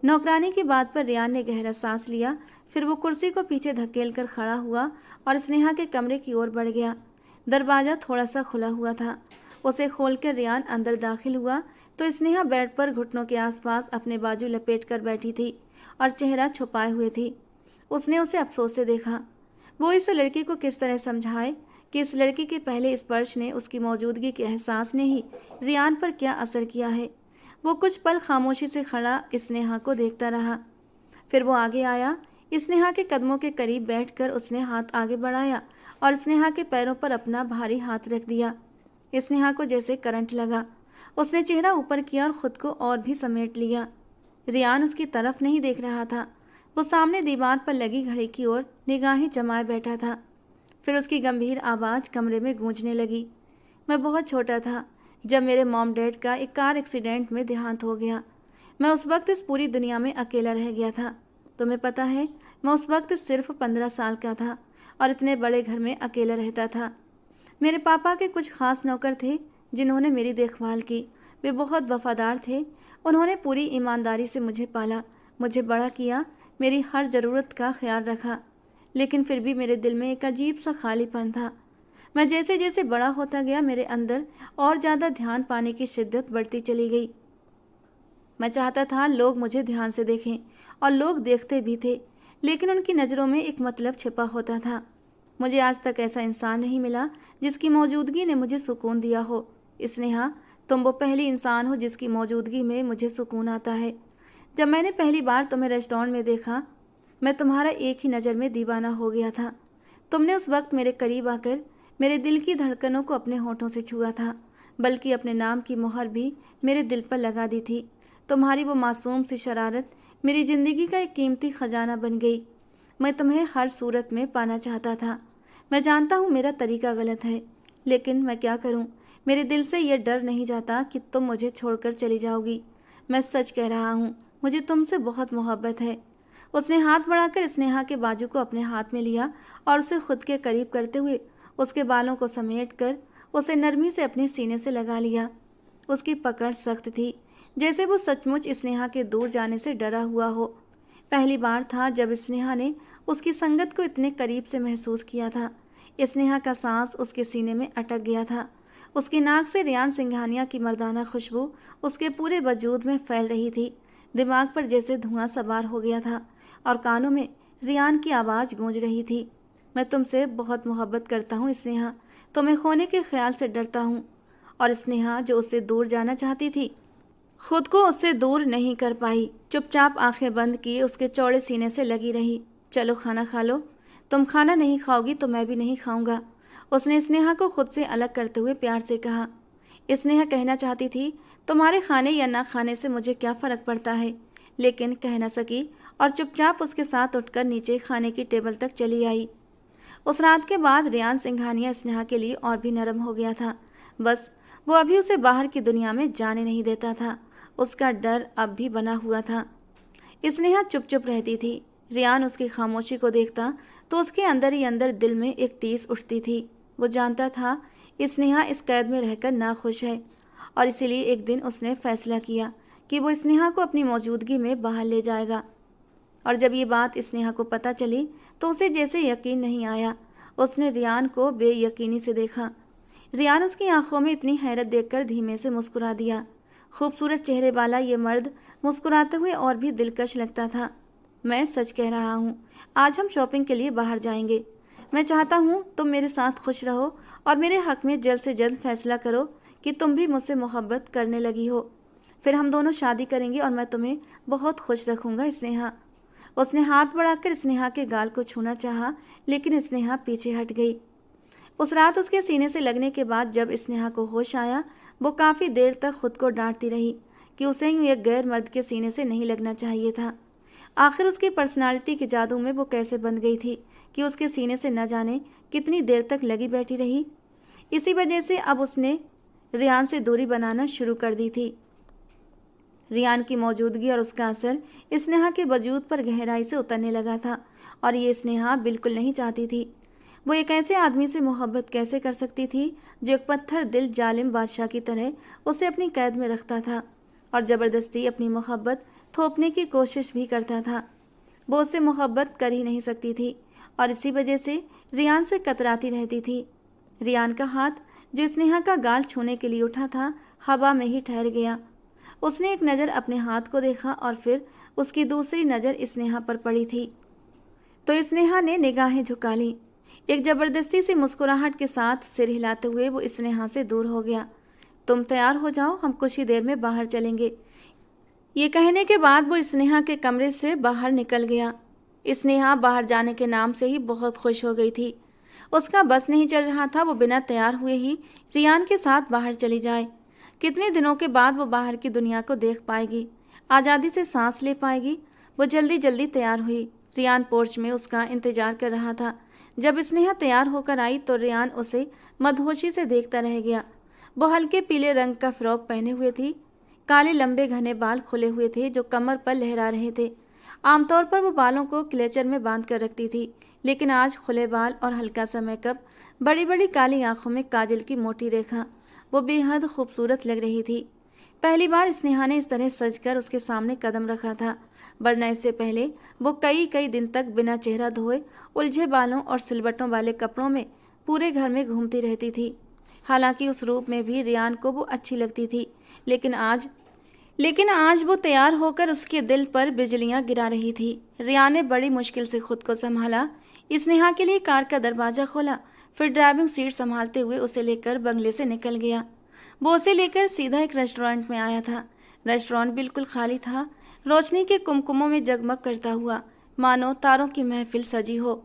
नौकरानी की बात पर रियान ने गहरा सांस लिया। फिर वो कुर्सी को पीछे धकेल कर खड़ा हुआ और स्नेहा के कमरे की ओर बढ़ गया। दरवाज़ा थोड़ा सा खुला हुआ था। उसे खोलकर रियान अंदर दाखिल हुआ तो स्नेहा बेड पर घुटनों के आसपास अपने बाजू लपेट कर बैठी थी और चेहरा छुपाए हुए थी। उसने उसे अफसोस से देखा। वो इस लड़की को किस तरह समझाए कि इस लड़की के पहले स्पर्श ने, उसकी मौजूदगी के एहसास ने ही रियान पर क्या असर किया है। वो कुछ पल खामोशी से खड़ा स्नेहा को देखता रहा। फिर वो आगे आया। स्नेहा के कदमों के करीब बैठकर उसने हाथ आगे बढ़ाया और स्नेहा के पैरों पर अपना भारी हाथ रख दिया। स्नेहा को जैसे करंट लगा। उसने चेहरा ऊपर किया और खुद को और भी समेट लिया। रियान उसकी तरफ नहीं देख रहा था। वो सामने दीवार पर लगी घड़ी की ओर निगाहें जमाए बैठा था। फिर उसकी गंभीर आवाज़ कमरे में गूंजने लगी। मैं बहुत छोटा था जब मेरे मॉम डैड का एक कार एक्सीडेंट में देहांत हो गया। मैं उस वक्त इस पूरी दुनिया में अकेला रह गया था। तुम्हें पता है, मैं उस वक्त सिर्फ 15 साल का था और इतने बड़े घर में अकेला रहता था। मेरे पापा के कुछ खास नौकर थे जिन्होंने मेरी देखभाल की। वे बहुत वफादार थे। उन्होंने पूरी ईमानदारी से मुझे पाला, मुझे बड़ा किया, मेरी हर ज़रूरत का ख्याल रखा। लेकिन फिर भी मेरे दिल में एक अजीब सा खालीपन था। मैं जैसे जैसे बड़ा होता गया मेरे अंदर और ज़्यादा ध्यान पाने की शिद्दत बढ़ती चली गई। मैं चाहता था लोग मुझे ध्यान से देखें, और लोग देखते भी थे, लेकिन उनकी नज़रों में एक मतलब छिपा होता था। मुझे आज तक ऐसा इंसान नहीं मिला जिसकी मौजूदगी ने मुझे सुकून दिया हो। स्नेहा, तुम वो पहली इंसान हो जिसकी मौजूदगी में मुझे सुकून आता है। जब मैंने पहली बार तुम्हें रेस्टोरेंट में देखा, मैं तुम्हारा एक ही नज़र में दीवाना हो गया था। तुमने उस वक्त मेरे करीब आकर मेरे दिल की धड़कनों को अपने होठों से छुआ था, बल्कि अपने नाम की मोहर भी मेरे दिल पर लगा दी थी। तुम्हारी वो मासूम सी शरारत मेरी ज़िंदगी का एक कीमती ख़जाना बन गई। मैं तुम्हें हर सूरत में पाना चाहता था। मैं जानता हूँ मेरा तरीका गलत है, लेकिन मैं क्या करूँ। मेरे दिल से यह डर नहीं जाता कि तुम मुझे छोड़कर चली जाओगी। मैं सच कह रहा हूँ, मुझे तुमसे बहुत मोहब्बत है। उसने हाथ बढ़ाकर स्नेहा के बाजू को अपने हाथ में लिया और उसे खुद के करीब करते हुए उसके बालों को समेट कर उसे नरमी से अपने सीने से लगा लिया। उसकी पकड़ सख्त थी, जैसे वो सचमुच स्नेहा के दूर जाने से डरा हुआ हो। पहली बार था जब स्नेहा ने उसकी संगत को इतने करीब से महसूस किया था। स्नेहा का सांस उसके सीने में अटक गया था। उसकी नाक से रेयान सिंघानिया की मर्दाना खुशबू उसके पूरे वजूद में फैल रही थी। दिमाग पर जैसे धुआं सवार हो गया था और कानों में रेयान की आवाज़ गूंज रही थी। मैं तुमसे बहुत मोहब्बत करता हूँ स्नेहा, तुम्हें खोने के ख्याल से डरता हूँ। और स्नेहा जो उससे दूर जाना चाहती थी, खुद को उससे दूर नहीं कर पाई। चुपचाप आंखें बंद किए उसके चौड़े सीने से लगी रही। चलो खाना खा लो। तुम खाना नहीं खाओगी तो मैं भी नहीं खाऊंगा, उसने स्नेहा को खुद से अलग करते हुए प्यार से कहा। स्नेहा कहना चाहती थी, तुम्हारे खाने या ना खाने से मुझे क्या फ़र्क पड़ता है, लेकिन कह न सकी और चुपचाप उसके साथ उठकर नीचे खाने की टेबल तक चली आई। उस रात के बाद रेयान सिंघानिया स्नेहा के लिए और भी नरम हो गया था। बस वो अभी उसे बाहर की दुनिया में जाने नहीं देता था। उसका डर अब भी बना हुआ था। स्नेहा चुप चुप रहती थी। रेयान उसकी खामोशी को देखता तो उसके अंदर ही अंदर दिल में एक टीस उठती थी। वो जानता था स्नेहा इस कैद में रहकर नाखुश है और इसीलिए एक दिन उसने फैसला किया कि वो स्नेहा को अपनी मौजूदगी में बाहर ले जाएगा। और जब ये बात स्नेहा को पता चली तो उसे जैसे यकीन नहीं आया। उसने रेयान को बेयकीनी से देखा। रेयान उसकी आंखों में इतनी हैरत देखकर धीमे से मुस्कुरा दिया। खूबसूरत चेहरे वाला ये मर्द मुस्कुराते हुए और भी दिलकश लगता था। मैं सच कह रहा हूँ, आज हम शॉपिंग के लिए बाहर जाएंगे। मैं चाहता हूँ तुम मेरे साथ खुश रहो और मेरे हक में जल्द से जल्द फैसला करो कि तुम भी मुझसे मोहब्बत करने लगी हो। फिर हम दोनों शादी करेंगे और मैं तुम्हें बहुत खुश रखूँगा स्नेहा। उसने हाथ बढ़ाकर स्नेहा के गाल को छूना चाहा, लेकिन स्नेहा पीछे हट गई। उस रात उसके सीने से लगने के बाद जब स्नेहा को होश आया, वो काफ़ी देर तक खुद को डांटती रही कि उसे यूँ एक गैर मर्द के सीने से नहीं लगना चाहिए था। आखिर उसकी पर्सनालिटी के जादू में वो कैसे बंध गई थी कि उसके सीने से न जाने कितनी देर तक लगी बैठी रही। इसी वजह से अब उसने रेयान से दूरी बनाना शुरू कर दी थी। रेयान की मौजूदगी और उसका असर स्नेहा के वजूद पर गहराई से उतरने लगा था और ये स्नेहा बिल्कुल नहीं चाहती थी। वो एक ऐसे आदमी से मोहब्बत कैसे कर सकती थी जो एक पत्थर दिल जालिम बादशाह की तरह उसे अपनी कैद में रखता था और ज़बरदस्ती अपनी मोहब्बत थोपने की कोशिश भी करता था। वो उससे मोहब्बत कर ही नहीं सकती थी और इसी वजह से रेयान से कतराती रहती थी। रेयान का हाथ जो स्नेहा का गाल छूने के लिए उठा था, हवा में ही ठहर गया। उसने एक नज़र अपने हाथ को देखा और फिर उसकी दूसरी नज़र स्नेहा पर पड़ी थी तो स्नेहा ने निगाहें झुका ली। एक ज़बरदस्ती सी मुस्कुराहट के साथ सिर हिलाते हुए वो स्नेहा से दूर हो गया। तुम तैयार हो जाओ, हम कुछ ही देर में बाहर चलेंगे। ये कहने के बाद वो स्नेहा के कमरे से बाहर निकल गया। स्नेहा बाहर जाने के नाम से ही बहुत खुश हो गई थी। उसका बस नहीं चल रहा था वो बिना तैयार हुए ही रेयान के साथ बाहर चली जाए। कितने दिनों के बाद वो बाहर की दुनिया को देख पाएगी, आज़ादी से सांस ले पाएगी। वो जल्दी जल्दी तैयार हुई। रेयान पोर्च में उसका इंतजार कर रहा था। जब स्नेहा तैयार होकर आई तो रेयान उसे मदहोशी से देखता रह गया। वो हल्के पीले रंग का फ्रॉक पहने हुए थी। काले लंबे घने बाल खुले हुए थे जो कमर पर लहरा रहे थे। आमतौर पर वो बालों को क्लेचर में बांध कर रखती थी, लेकिन आज खुले बाल और हल्का सा मेकअप, बड़ी बड़ी काली आंखों में काजल की मोटी रेखा, वो बेहद खूबसूरत लग रही थी। पहली बार स्नेहा ने इस तरह सजकर उसके सामने कदम रखा था, वरना इससे पहले वो कई कई दिन तक बिना चेहरा धोए उलझे बालों और सिलवटों वाले कपड़ों में पूरे घर में घूमती रहती थी। हालांकि उस रूप में भी रेयान को वो अच्छी लगती थी, लेकिन आज वो तैयार होकर उसके दिल पर बिजलियां गिरा रही थी। रेयान ने बड़ी मुश्किल से खुद को संभाला। स्नेहा के लिए कार का दरवाज़ा खोला, फिर ड्राइविंग सीट संभालते हुए उसे लेकर बंगले से निकल गया। वो उसे लेकर सीधा एक रेस्टोरेंट में आया था। रेस्टोरेंट बिल्कुल खाली था, रोशनी के कुमकुमों में जगमग करता हुआ, मानो तारों की महफिल सजी हो।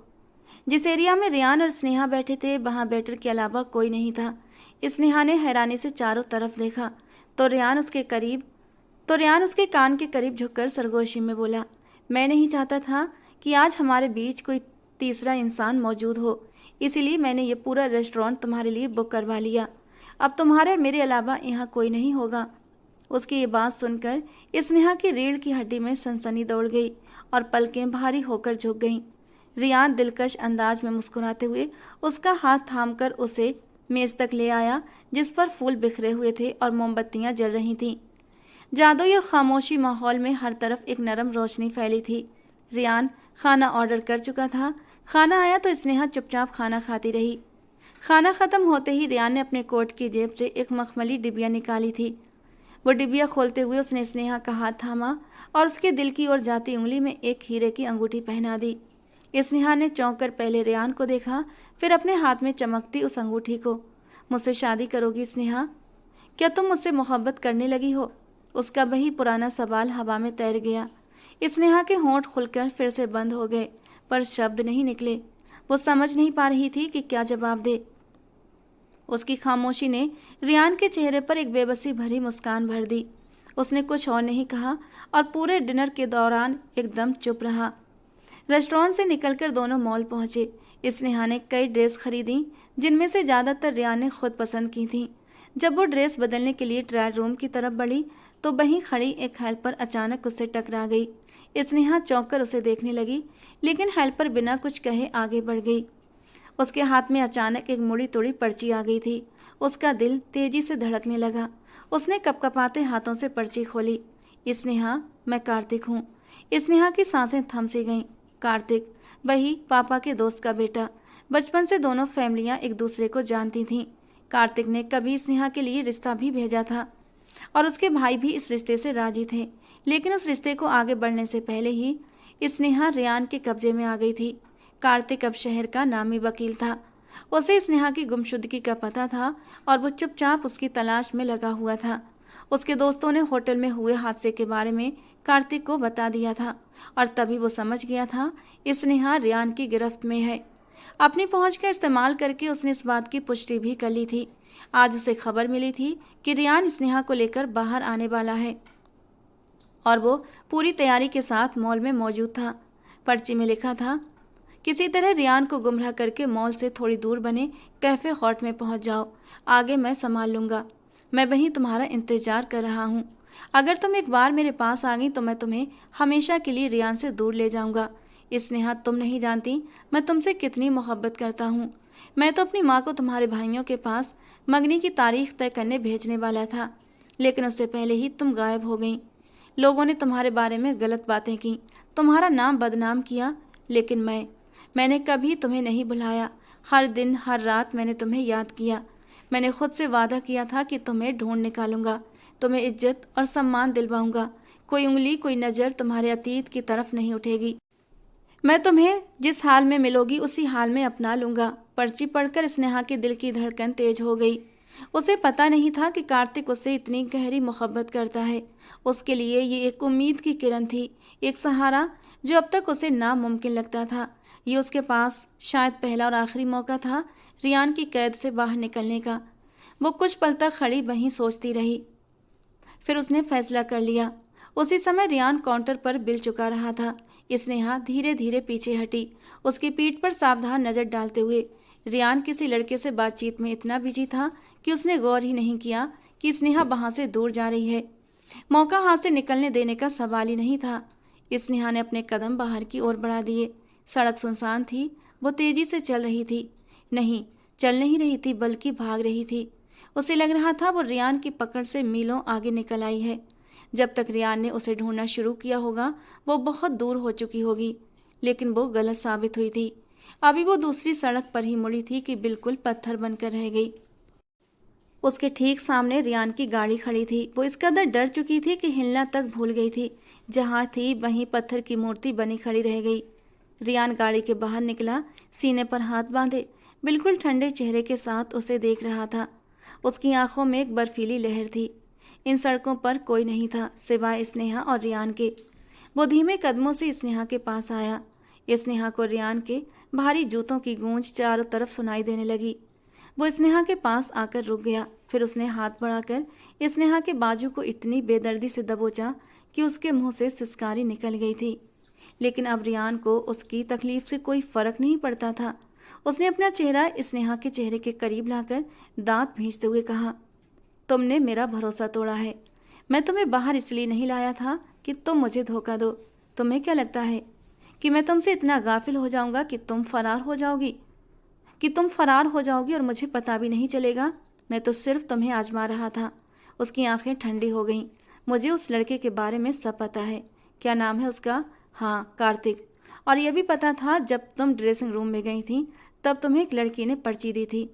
जिस एरिया में रेयान और स्नेहा बैठे थे वहाँ वेटर के अलावा कोई नहीं था। स्नेहा ने हैरानी से चारों तरफ देखा तो रेयान उसके कान के करीब झुककर सरगोशी में बोला, मैं नहीं चाहता था कि आज हमारे बीच कोई तीसरा इंसान मौजूद हो। इसीलिए मैंने ये पूरा रेस्टोरेंट तुम्हारे लिए बुक करवा लिया। अब तुम्हारे और मेरे अलावा यहाँ कोई नहीं होगा। उसकी ये बात सुनकर स्नेहा की रीढ़ की हड्डी में सनसनी दौड़ गई और पलकें भारी होकर झुक गईं। रियान दिलकश अंदाज में मुस्कुराते हुए उसका हाथ थामकर उसे मेज तक ले आया, जिस पर फूल बिखरे हुए थे और मोमबत्तियां जल रही थीं। जादुई और खामोशी माहौल में हर तरफ एक नरम रोशनी फैली थी। रियान खाना ऑर्डर कर चुका था। खाना आया तो स्नेहा चुपचाप खाना खाती रही। खाना खत्म होते ही रियान ने अपने कोट की जेब से एक मखमली डिबिया निकाली थी। वो डिबिया खोलते हुए उसने स्नेहा का हाथ थामा और उसके दिल की ओर जाती उंगली में एक हीरे की अंगूठी पहना दी। स्नेहा ने चौंक कर पहले रियान को देखा, फिर अपने हाथ में चमकती उस अंगूठी को। मुझसे शादी करोगी स्नेहा? क्या तुम मुझसे मोहब्बत करने लगी हो? उसका वही पुराना सवाल हवा में तैर गया। स्नेहा के होंठ खुलकर फिर से बंद हो गए, पर शब्द नहीं निकले। वो समझ नहीं पा रही थी कि क्या जवाब दे। उसकी खामोशी ने रियान के चेहरे पर एक बेबसी भरी मुस्कान भर दी। उसने कुछ और नहीं कहा और पूरे डिनर के दौरान एकदम चुप रहा। रेस्टोरेंट से निकलकर दोनों मॉल पहुंचे। स्नेहा ने कई ड्रेस खरीदी, जिनमें से ज़्यादातर रियान ने खुद पसंद की थी। जब वो ड्रेस बदलने के लिए ट्रायल रूम की तरफ बढ़ी तो वहीं खड़ी एक हेल्पर अचानक उससे टकरा गई। स्नेहा चौंक कर उसे देखने लगी, लेकिन हेल्पर बिना कुछ कहे आगे बढ़ गई। उसके हाथ में अचानक एक मुड़ी तोड़ी पर्ची आ गई थी। उसका दिल तेजी से धड़कने लगा। उसने कपकपाते हाथों से पर्ची खोली। स्नेहा, मैं कार्तिक हूँ। स्नेहा की सांसें थम सी गईं। कार्तिक, वही पापा के दोस्त का बेटा। बचपन से दोनों फैमिलियाँ एक दूसरे को जानती थीं। कार्तिक ने कभी स्नेहा के लिए रिश्ता भी भेजा था और उसके भाई भी इस रिश्ते से राजी थे, लेकिन उस रिश्ते को आगे बढ़ने से पहले ही स्नेहा रियान के कब्जे में आ गई थी। कार्तिक अब शहर का नामी वकील था। उसे स्नेहा की गुमशुदगी का पता था और वो चुपचाप उसकी तलाश में लगा हुआ था। उसके दोस्तों ने होटल में हुए हादसे के बारे में कार्तिक को बता दिया था और तभी वो समझ गया था स्नेहा रियान की गिरफ्त में है। अपनी पहुंच का इस्तेमाल करके उसने इस बात की पुष्टि भी कर ली थी। आज उसे खबर मिली थी कि रियान स्नेहा को लेकर बाहर आने वाला है और वो पूरी तैयारी के साथ मॉल में मौजूद था। पर्ची में लिखा था, किसी तरह रियान को गुमराह करके मॉल से थोड़ी दूर बने कैफ़े हॉट में पहुंच जाओ। आगे मैं संभाल लूँगा। मैं वहीं तुम्हारा इंतज़ार कर रहा हूँ। अगर तुम एक बार मेरे पास आ गई तो मैं तुम्हें हमेशा के लिए रियान से दूर ले जाऊँगा। स्नेहा, तुम नहीं जानती मैं तुमसे कितनी मोहब्बत करता हूँ। मैं तो अपनी माँ को तुम्हारे भाइयों के पास मंगनी की तारीख तय करने भेजने वाला था, लेकिन उससे पहले ही तुम गायब हो गई। लोगों ने तुम्हारे बारे में गलत बातें की, तुम्हारा नाम बदनाम किया, लेकिन मैंने कभी तुम्हें नहीं भुलाया। हर दिन हर रात मैंने तुम्हें याद किया। मैंने खुद से वादा किया था कि तुम्हें ढूंढ निकालूंगा, तुम्हें इज्जत और सम्मान दिलवाऊंगा। कोई उंगली, कोई नज़र तुम्हारे अतीत की तरफ नहीं उठेगी। मैं तुम्हें जिस हाल में मिलोगी उसी हाल में अपना लूँगा। पर्ची पढ़कर स्नेहा के दिल की धड़कन तेज हो गई। उसे पता नहीं था कि कार्तिक उससे इतनी गहरी मोहब्बत करता है। उसके लिए ये एक उम्मीद की किरण थी, एक सहारा जो अब तक उसे नामुमकिन लगता था। ये उसके पास शायद पहला और आखिरी मौका था रियान की कैद से बाहर निकलने का। वो कुछ पल तक खड़ी वहीं सोचती रही, फिर उसने फैसला कर लिया। उसी समय रियान काउंटर पर बिल चुका रहा था। स्नेहा धीरे धीरे पीछे हटी, उसकी पीठ पर सावधान नज़र डालते हुए। रियान किसी लड़के से बातचीत में इतना बिजी था कि उसने गौर ही नहीं किया कि स्नेहा वहाँ से दूर जा रही है। मौका हाथ से निकलने देने का सवाल ही नहीं था। स्नेहा ने अपने कदम बाहर की ओर बढ़ा दिए। सड़क सुनसान थी। वो तेजी से चल रही थी, नहीं चल नहीं रही थी बल्कि भाग रही थी। उसे लग रहा था वो रियान की पकड़ से मीलों आगे निकल आई है। जब तक रियान ने उसे ढूंढना शुरू किया होगा वो बहुत दूर हो चुकी होगी, लेकिन वो गलत साबित हुई थी। अभी वो दूसरी सड़क पर ही मुड़ी थी कि बिल्कुल पत्थर बनकर रह गई। उसके ठीक सामने रियान की गाड़ी खड़ी थी। वो इस कदर डर चुकी थी कि हिलना तक भूल गई थी। जहाँ थी वहीं पत्थर की मूर्ति बनी खड़ी रह गई। रियान गाड़ी के बाहर निकला, सीने पर हाथ बांधे, बिल्कुल ठंडे चेहरे के साथ उसे देख रहा था। उसकी आंखों में एक बर्फीली लहर थी। इन सड़कों पर कोई नहीं था सिवाय स्नेहा और रियान के। वो धीमे कदमों से स्नेहा के पास आया। स्नेहा को रियान के भारी जूतों की गूंज चारों तरफ सुनाई देने लगी। वो स्नेहा के पास आकर रुक गया। फिर उसने हाथ बढ़ाकर स्नेहा के बाजू को इतनी बेदर्दी से दबोचा कि उसके मुंह से सिसकारी निकल गई थी। लेकिन अब रियान को उसकी तकलीफ से कोई फर्क नहीं पड़ता था। उसने अपना चेहरा स्नेहा के चेहरे के करीब लाकर दांत भींचते हुए कहा, तुमने मेरा भरोसा तोड़ा है। मैं तुम्हें बाहर इसलिए नहीं लाया था कि तुम मुझे धोखा दो। तुम्हें क्या लगता है कि मैं तुमसे इतना गाफिल हो जाऊंगा कि तुम फरार हो जाओगी और मुझे पता भी नहीं चलेगा? मैं तो सिर्फ तुम्हें आजमा रहा था। उसकी आंखें ठंडी हो गईं। मुझे उस लड़के के बारे में सब पता है। क्या नाम है उसका? हाँ, कार्तिक। और यह भी पता था जब तुम ड्रेसिंग रूम में गई थी तब तुम्हें एक लड़की ने पर्ची दी थी।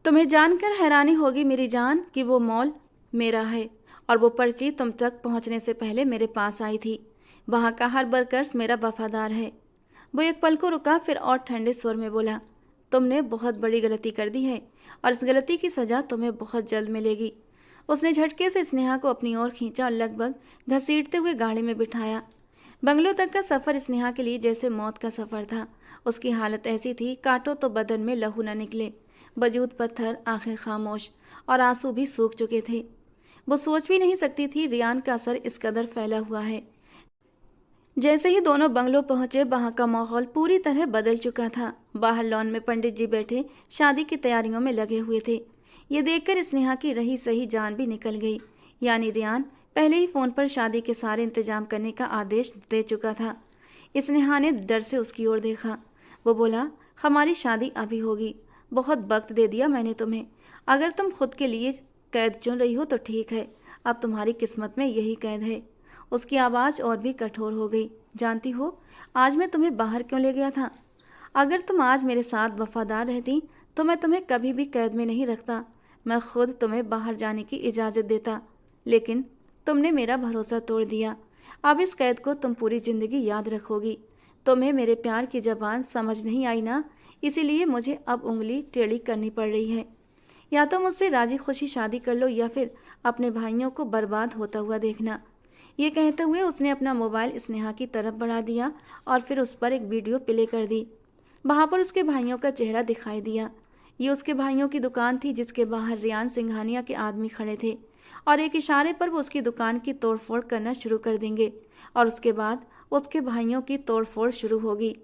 तुम्हें जानकर हैरानी होगी मेरी जान कि वो मॉल मेरा है और वो पर्ची तुम तक पहुंचने से पहले मेरे पास आई थी। वहाँ का हर वर्कर्स मेरा वफादार है। वो एक पल को रुका, फिर और ठंडे स्वर में बोला, तुमने बहुत बड़ी गलती कर दी है और इस गलती की सज़ा तुम्हें बहुत जल्द मिलेगी। उसने झटके से स्नेहा को अपनी ओर खींचा और लगभग घसीटते हुए गाड़ी में बिठाया। बंगलों तक का सफ़र स्नेहा के लिए जैसे मौत का सफ़र था। उसकी हालत ऐसी थी, काटो तो बदन में लहू न निकले। वजूद पत्थर, आंखें खामोश और आंसू भी सूख चुके थे। वो सोच भी नहीं सकती थी रियान का असर इस कदर फैला हुआ है। जैसे ही दोनों बंगलों पहुंचे, वहां का माहौल पूरी तरह बदल चुका था। बाहर लॉन में पंडित जी बैठे शादी की तैयारियों में लगे हुए थे। ये देखकर स्नेहा की रही सही जान भी निकल गई। यानी रियान पहले ही फोन पर शादी के सारे इंतजाम करने का आदेश दे चुका था। स्नेहा ने डर से उसकी ओर देखा। वो बोला, हमारी शादी अभी होगी। बहुत वक्त दे दिया मैंने तुम्हें। अगर तुम खुद के लिए कैद चुन रही हो तो ठीक है। अब तुम्हारी किस्मत में यही कैद है। उसकी आवाज़ और भी कठोर हो गई। जानती हो आज मैं तुम्हें बाहर क्यों ले गया था? अगर तुम आज मेरे साथ वफादार रहती तो मैं तुम्हें कभी भी कैद में नहीं रखता। मैं खुद तुम्हें बाहर जाने की इजाज़त देता, लेकिन तुमने मेरा भरोसा तोड़ दिया। अब इस कैद को तुम पूरी ज़िंदगी याद रखोगी। तुम्हें मेरे प्यार की ज़बान समझ नहीं आई ना, इसीलिए मुझे अब उंगली टेढ़ी करनी पड़ रही है। या तो मुझसे राजी खुशी शादी कर लो या फिर अपने भाइयों को बर्बाद होता हुआ देखना। ये कहते हुए उसने अपना मोबाइल स्नेहा की तरफ बढ़ा दिया और फिर उस पर एक वीडियो प्ले कर दी। वहाँ पर उसके भाइयों का चेहरा दिखाई दिया। ये उसके भाइयों की दुकान थी जिसके बाहर रियान सिंघानिया के आदमी खड़े थे और एक इशारे पर वो उसकी दुकान की तोड़फोड़ करना शुरू कर देंगे और उसके बाद उसके भाइयों की तोड़फोड़ शुरू होगी।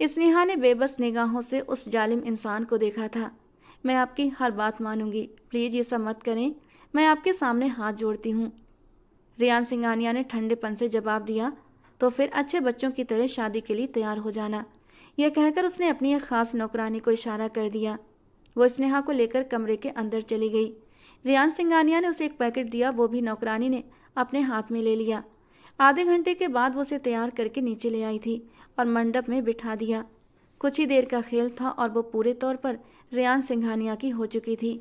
स्नेहा ने बेबस निगाहों से उस जालिम इंसान को देखा था। मैं आपकी हर बात मानूंगी, प्लीज़ ये सब मत करें, मैं आपके सामने हाथ जोड़ती हूँ। रियान सिंघानिया ने ठंडेपन से जवाब दिया, तो फिर अच्छे बच्चों की तरह शादी के लिए तैयार हो जाना। यह कहकर उसने अपनी एक खास नौकरानी को इशारा कर दिया। वो स्नेहा को लेकर कमरे के अंदर चली गई। रियान सिंघानिया ने उसे एक पैकेट दिया, वो भी नौकरानी ने अपने हाथ में ले लिया। आधे घंटे के बाद वो उसे तैयार करके नीचे ले आई थी और मंडप में बिठा दिया। कुछ ही देर का खेल था और वो पूरे तौर पर रियान सिंघानिया की हो चुकी थी।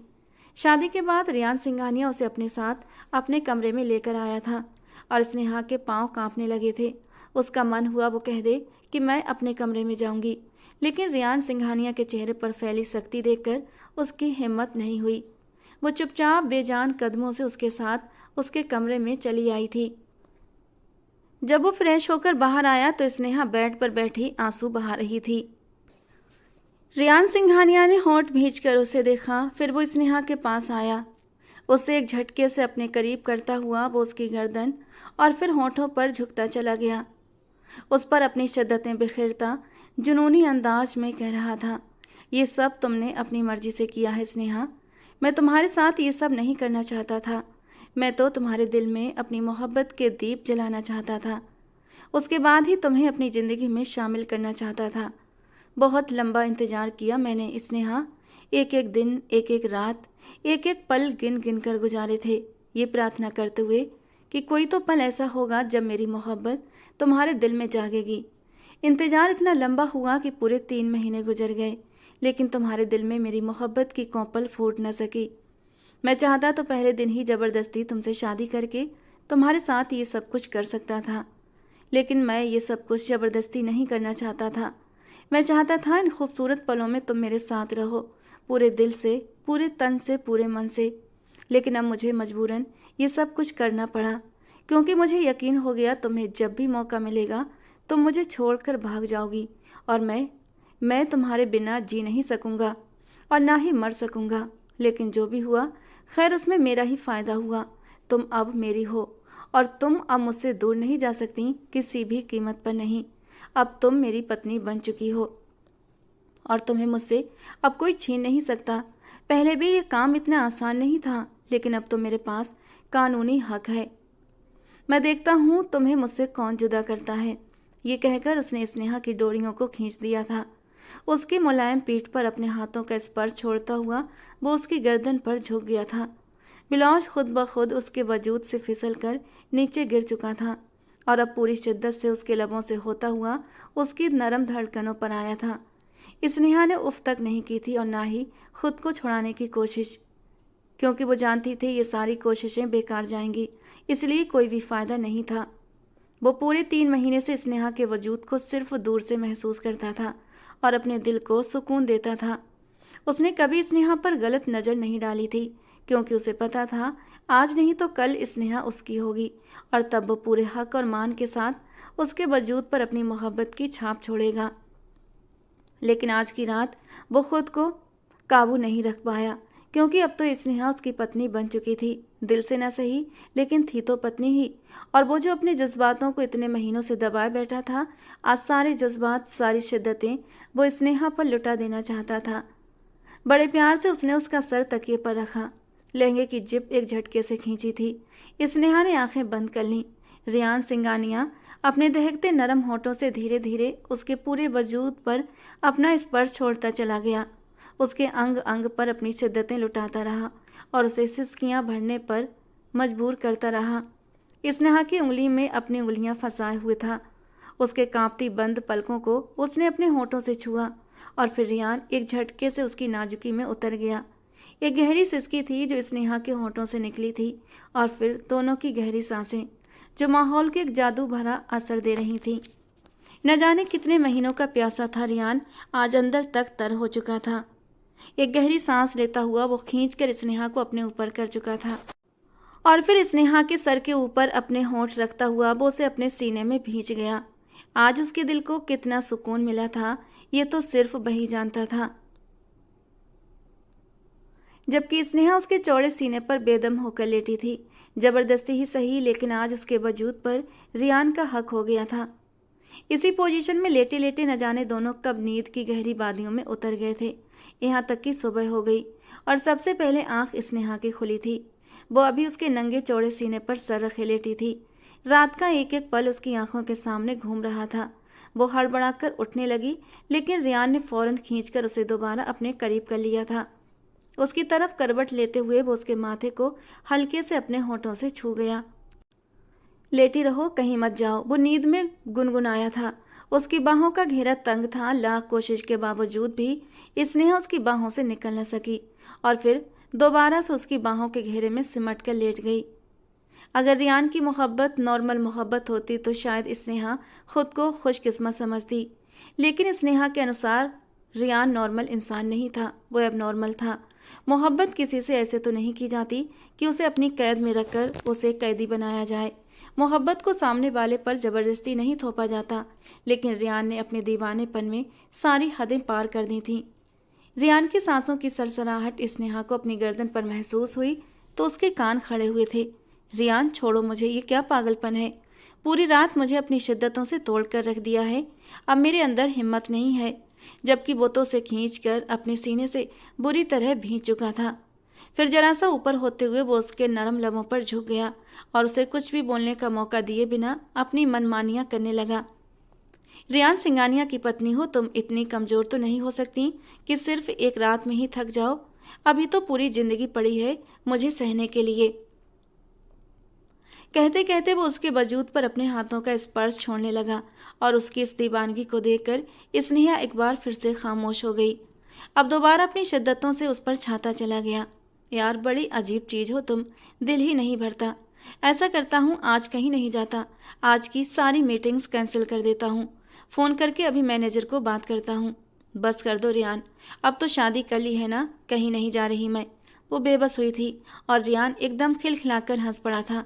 शादी के बाद रियान सिंघानिया उसे अपने साथ अपने कमरे में लेकर आया था और स्नेहा के पांव कांपने लगे थे। उसका मन हुआ वो कह दे कि मैं अपने कमरे में जाऊंगी, लेकिन रियान सिंघानिया के चेहरे पर फैली शक्ति देखकर उसकी हिम्मत नहीं हुई। वो चुपचाप बेजान कदमों से उसके साथ उसके कमरे में चली आई थी। जब वो फ्रेश होकर बाहर आया तो स्नेहा बेड पर बैठी आंसू बहा रही थी। रियान सिंघानिया ने होंठ भींचकर उसे देखा, फिर वो स्नेहा के पास आया। उसे एक झटके से अपने करीब करता हुआ वो उसकी गर्दन और फिर होंठों पर झुकता चला गया। उस पर अपनी शिद्दतें बिखेरता जुनूनी अंदाज में कह रहा था, ये सब तुमने अपनी मर्जी से किया है स्नेहा। मैं तुम्हारे साथ ये सब नहीं करना चाहता था। मैं तो तुम्हारे दिल में अपनी मोहब्बत के दीप जलाना चाहता था। उसके बाद ही तुम्हें अपनी ज़िंदगी में शामिल करना चाहता था। बहुत लंबा इंतज़ार किया मैंने स्नेहा। एक एक दिन, एक एक रात, एक एक पल गिन गिन कर गुजारे थे, ये प्रार्थना करते हुए कि कोई तो पल ऐसा होगा जब मेरी मोहब्बत तुम्हारे दिल में जागेगी। इंतज़ार इतना लंबा हुआ कि पूरे 3 महीने गुजर गए, लेकिन तुम्हारे दिल में मेरी मोहब्बत की कौपल फूट न सकी। मैं चाहता तो पहले दिन ही ज़बरदस्ती तुमसे शादी करके तुम्हारे साथ ये सब कुछ कर सकता था, लेकिन मैं ये सब कुछ ज़बरदस्ती नहीं करना चाहता था। मैं चाहता था इन खूबसूरत पलों में तुम मेरे साथ रहो, पूरे दिल से, पूरे तन से, पूरे मन से। लेकिन अब मुझे मजबूरन ये सब कुछ करना पड़ा, क्योंकि मुझे यकीन हो गया तुम्हें जब भी मौका मिलेगा तुम मुझे छोड़कर भाग जाओगी और मैं तुम्हारे बिना जी नहीं सकूँगा और ना ही मर सकूँगा। लेकिन जो भी हुआ खैर, उसमें मेरा ही फ़ायदा हुआ। तुम अब मेरी हो और तुम अब मुझसे दूर नहीं जा सकती, किसी भी कीमत पर नहीं। अब तुम मेरी पत्नी बन चुकी हो। और तुम्हें मुझसे अब कोई छीन नहीं सकता। पहले भी ये काम इतना आसान नहीं था, लेकिन अब तो मेरे पास कानूनी हक है। मैं देखता हूँ तुम्हें मुझसे कौन जुदा करता है। ये कहकर उसने स्नेहा की डोरियों को खींच दिया था। उसकी मुलायम पीठ पर अपने हाथों का स्पर्श छोड़ता हुआ वो उसकी गर्दन पर झुक गया था। बिलौज खुद ब खुद उसके वजूद से फिसल कर नीचे गिर चुका था और अब पूरी शिद्दत से उसके लबों से होता हुआ उसकी नरम धड़कनों पर आया था। स्नेहा ने उफ तक नहीं की थी और ना ही खुद को छुड़ाने की कोशिश, क्योंकि वो जानती थी ये सारी कोशिशें बेकार जाएंगी, इसलिए कोई भी फायदा नहीं था। वो पूरे 3 महीने से स्नेहा के वजूद को सिर्फ दूर से महसूस करता था और अपने दिल को सुकून देता था। उसने कभी स्नेहा पर गलत नज़र नहीं डाली थी, क्योंकि उसे पता था आज नहीं तो कल स्नेहा उसकी होगी और तब वो पूरे हक और मान के साथ उसके वजूद पर अपनी मोहब्बत की छाप छोड़ेगा। लेकिन आज की रात वो खुद को काबू नहीं रख पाया, क्योंकि अब तो स्नेहा उसकी पत्नी बन चुकी थी। दिल से न सही, लेकिन थी तो पत्नी ही। और वो जो अपने जज्बातों को इतने महीनों से दबाए बैठा था, आज सारे जज्बात, सारी शिद्दतें वो स्नेहा पर लुटा देना चाहता था। बड़े प्यार से उसने उसका सर तकिए पर रखा। लहंगे की जिप एक झटके से खींची थी। स्नेहा ने आंखें बंद कर लीं। रियान सिंगानिया अपने दहकते नरम होठों से धीरे धीरे उसके पूरे वजूद पर अपना स्पर्श छोड़ता चला गया। उसके अंग अंग पर अपनी शिद्दतें लुटाता रहा और उसे सिसकियां भरने पर मजबूर करता रहा। स्नेहा की उंगली में अपनी उंगलियां फंसाए हुए था। उसके कांपती बंद पलकों को उसने अपने होठों से छुआ और फिर रियान एक झटके से उसकी नाजुकी में उतर गया। एक गहरी सिसकी थी जो स्नेहा के होठों से निकली थी और फिर दोनों की गहरी सांसें जो माहौल के एक जादू भरा असर दे रही थी। न जाने कितने महीनों का प्यासा था रियान, आज अंदर तक तर हो चुका था। एक गहरी सांस लेता हुआ वो खींचकर स्नेहा को अपने ऊपर कर चुका था और फिर स्नेहा के सर के ऊपर अपने होंठ रखता हुआ वो उसे अपने सीने में भींच गया। आज उसके दिल को कितना सुकून मिला था, ये तो सिर्फ वही जानता था। जबकि स्नेहा उसके चौड़े सीने पर बेदम होकर लेटी थी। जबरदस्ती ही सही, लेकिन आज उसके वजूद पर रियान का हक हो गया था। इसी पोजीशन में लेटे लेटे न जाने दोनों कब नींद की गहरी वादियों में उतर गए थे। यहाँ तक कि सुबह हो गई और सबसे पहले आंख स्नेहा की खुली थी। वो अभी उसके नंगे चौड़े सीने पर सर रखे लेटी थी। रात का एक एक पल उसकी आंखों के सामने घूम रहा था। वो हड़बड़ाकर उठने लगी, लेकिन रियान ने फौरन खींचकर उसे दोबारा अपने करीब कर लिया था। उसकी तरफ करवट लेते हुए वो उसके माथे को हल्के से अपने होठों से छू गया। लेटी रहो, कहीं मत जाओ, वो नींद में गुनगुनाया था। उसकी बाहों का घेरा तंग था। लाख कोशिश के बावजूद भी स्नेहा उसकी बाहों से निकल न सकी और फिर दोबारा से उसकी बाहों के घेरे में सिमट कर लेट गई। अगर रियान की मोहब्बत नॉर्मल मोहब्बत होती तो शायद स्नेहा खुद को खुशकिस्मत समझती, लेकिन स्नेहा के अनुसार रियान नॉर्मल इंसान नहीं था, वो एबनॉर्मल था। मोहब्बत किसी से ऐसे तो नहीं की जाती कि उसे अपनी कैद में रखकर उसे कैदी बनाया जाए। मोहब्बत को सामने वाले पर ज़बरदस्ती नहीं थोपा जाता, लेकिन रियान ने अपने दीवानेपन में सारी हदें पार कर दी थीं। रियान की सांसों की सरसराहट स्नेहा को अपनी गर्दन पर महसूस हुई तो उसके कान खड़े हुए थे। रियान, छोड़ो मुझे, ये क्या पागलपन है? पूरी रात मुझे अपनी शिद्दतों से तोड़ कर रख दिया है। अब मेरे अंदर हिम्मत नहीं है। जबकि वो तो उसे खींचकर अपने सीने से बुरी तरह भींच चुका था। फिर जरा सा ऊपर होते हुए वो उसके नरम लबों पर झुक गया और उसे कुछ भी बोलने का मौका दिए बिना अपनी मनमानियां करने लगा। रियान सिंगानिया की पत्नी हो तुम, इतनी कमज़ोर तो नहीं हो सकती कि सिर्फ एक रात में ही थक जाओ। अभी तो पूरी जिंदगी पड़ी है मुझे सहने के लिए। कहते कहते वो उसके वजूद पर अपने हाथों का स्पर्श छोड़ने लगा और उसकी इस दीवानगी को देखकर स्नेहा एक बार फिर से खामोश हो गई। अब दोबारा अपनी शिद्दतों से उस पर छाता चला गया। यार, बड़ी अजीब चीज़ हो तुम, दिल ही नहीं भरता। ऐसा करता हूँ, आज कहीं नहीं जाता, आज की सारी मीटिंग्स कैंसिल कर देता हूँ, फ़ोन करके अभी मैनेजर को बात करता हूँ। बस कर दो रियान, अब तो शादी कर ली है ना, कहीं नहीं जा रही मैं। वो बेबस हुई थी और रियान एकदम खिलखिलाकर हंस पड़ा था।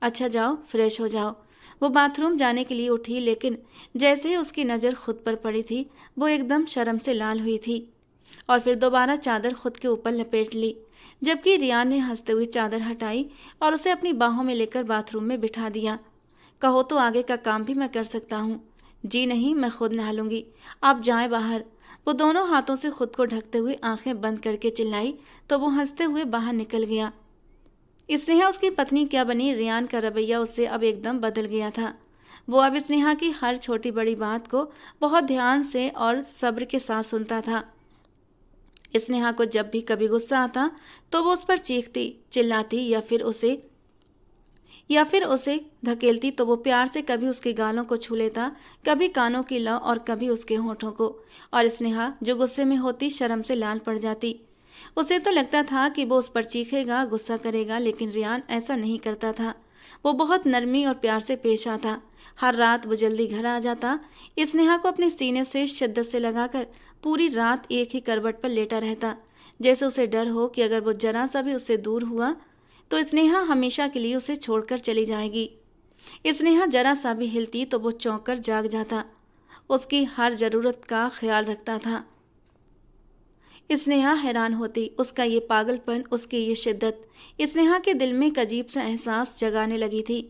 अच्छा जाओ, फ्रेश हो जाओ। वो बाथरूम जाने के लिए उठी, लेकिन जैसे ही उसकी नज़र खुद पर पड़ी थी वो एकदम शर्म से लाल हुई थी और फिर दोबारा चादर खुद के ऊपर लपेट ली। जबकि रियान ने हंसते हुए चादर हटाई और उसे अपनी बाहों में लेकर बाथरूम में बिठा दिया। कहो तो आगे का काम भी मैं कर सकता हूँ। जी नहीं, मैं खुद नहा लूँगी, आप जाएं बाहर। वो दोनों हाथों से खुद को ढकते हुए आंखें बंद करके चिल्लाई तो वो हंसते हुए बाहर निकल गया। स्नेहा उसकी पत्नी क्या बनी, रियान का रवैया उससे अब एकदम बदल गया था। वो अब स्नेहा की हर छोटी बड़ी बात को बहुत ध्यान से और सब्र के साथ सुनता था। स्नेहा को जब भी कभी गुस्सा आता तो वो उस पर चीखती, चिल्लाती या फिर उसे धकेलती तो वो प्यार से कभी उसके गालों को छू लेता, कभी कानों की लौ और कभी उसके होठों को। और स्नेहा जो गुस्से में होती शर्म से लाल पड़ जाती। उसे तो लगता था कि वो उस पर चीखेगा, गुस्सा करेगा, लेकिन रियान ऐसा नहीं करता था। वो बहुत नरमी और प्यार से पेश आता। हर रात वो जल्दी घर आ जाता, स्नेहा को अपने सीने से शिद्दत से लगाकर पूरी रात एक ही करवट पर लेटा रहता, जैसे उसे डर हो कि अगर वो जरा सा भी उससे दूर हुआ तो स्नेहा हमेशा के लिए उसे छोड़कर चली जाएगी। स्नेहा जरा सा भी हिलती तो वो चौंक कर जाग जाता, उसकी हर जरूरत का ख्याल रखता था। स्नेहा हैरान होती, उसका ये पागलपन, उसकी ये शिद्दत स्नेहा के दिल में एक अजीब सा एहसास जगाने लगी थी।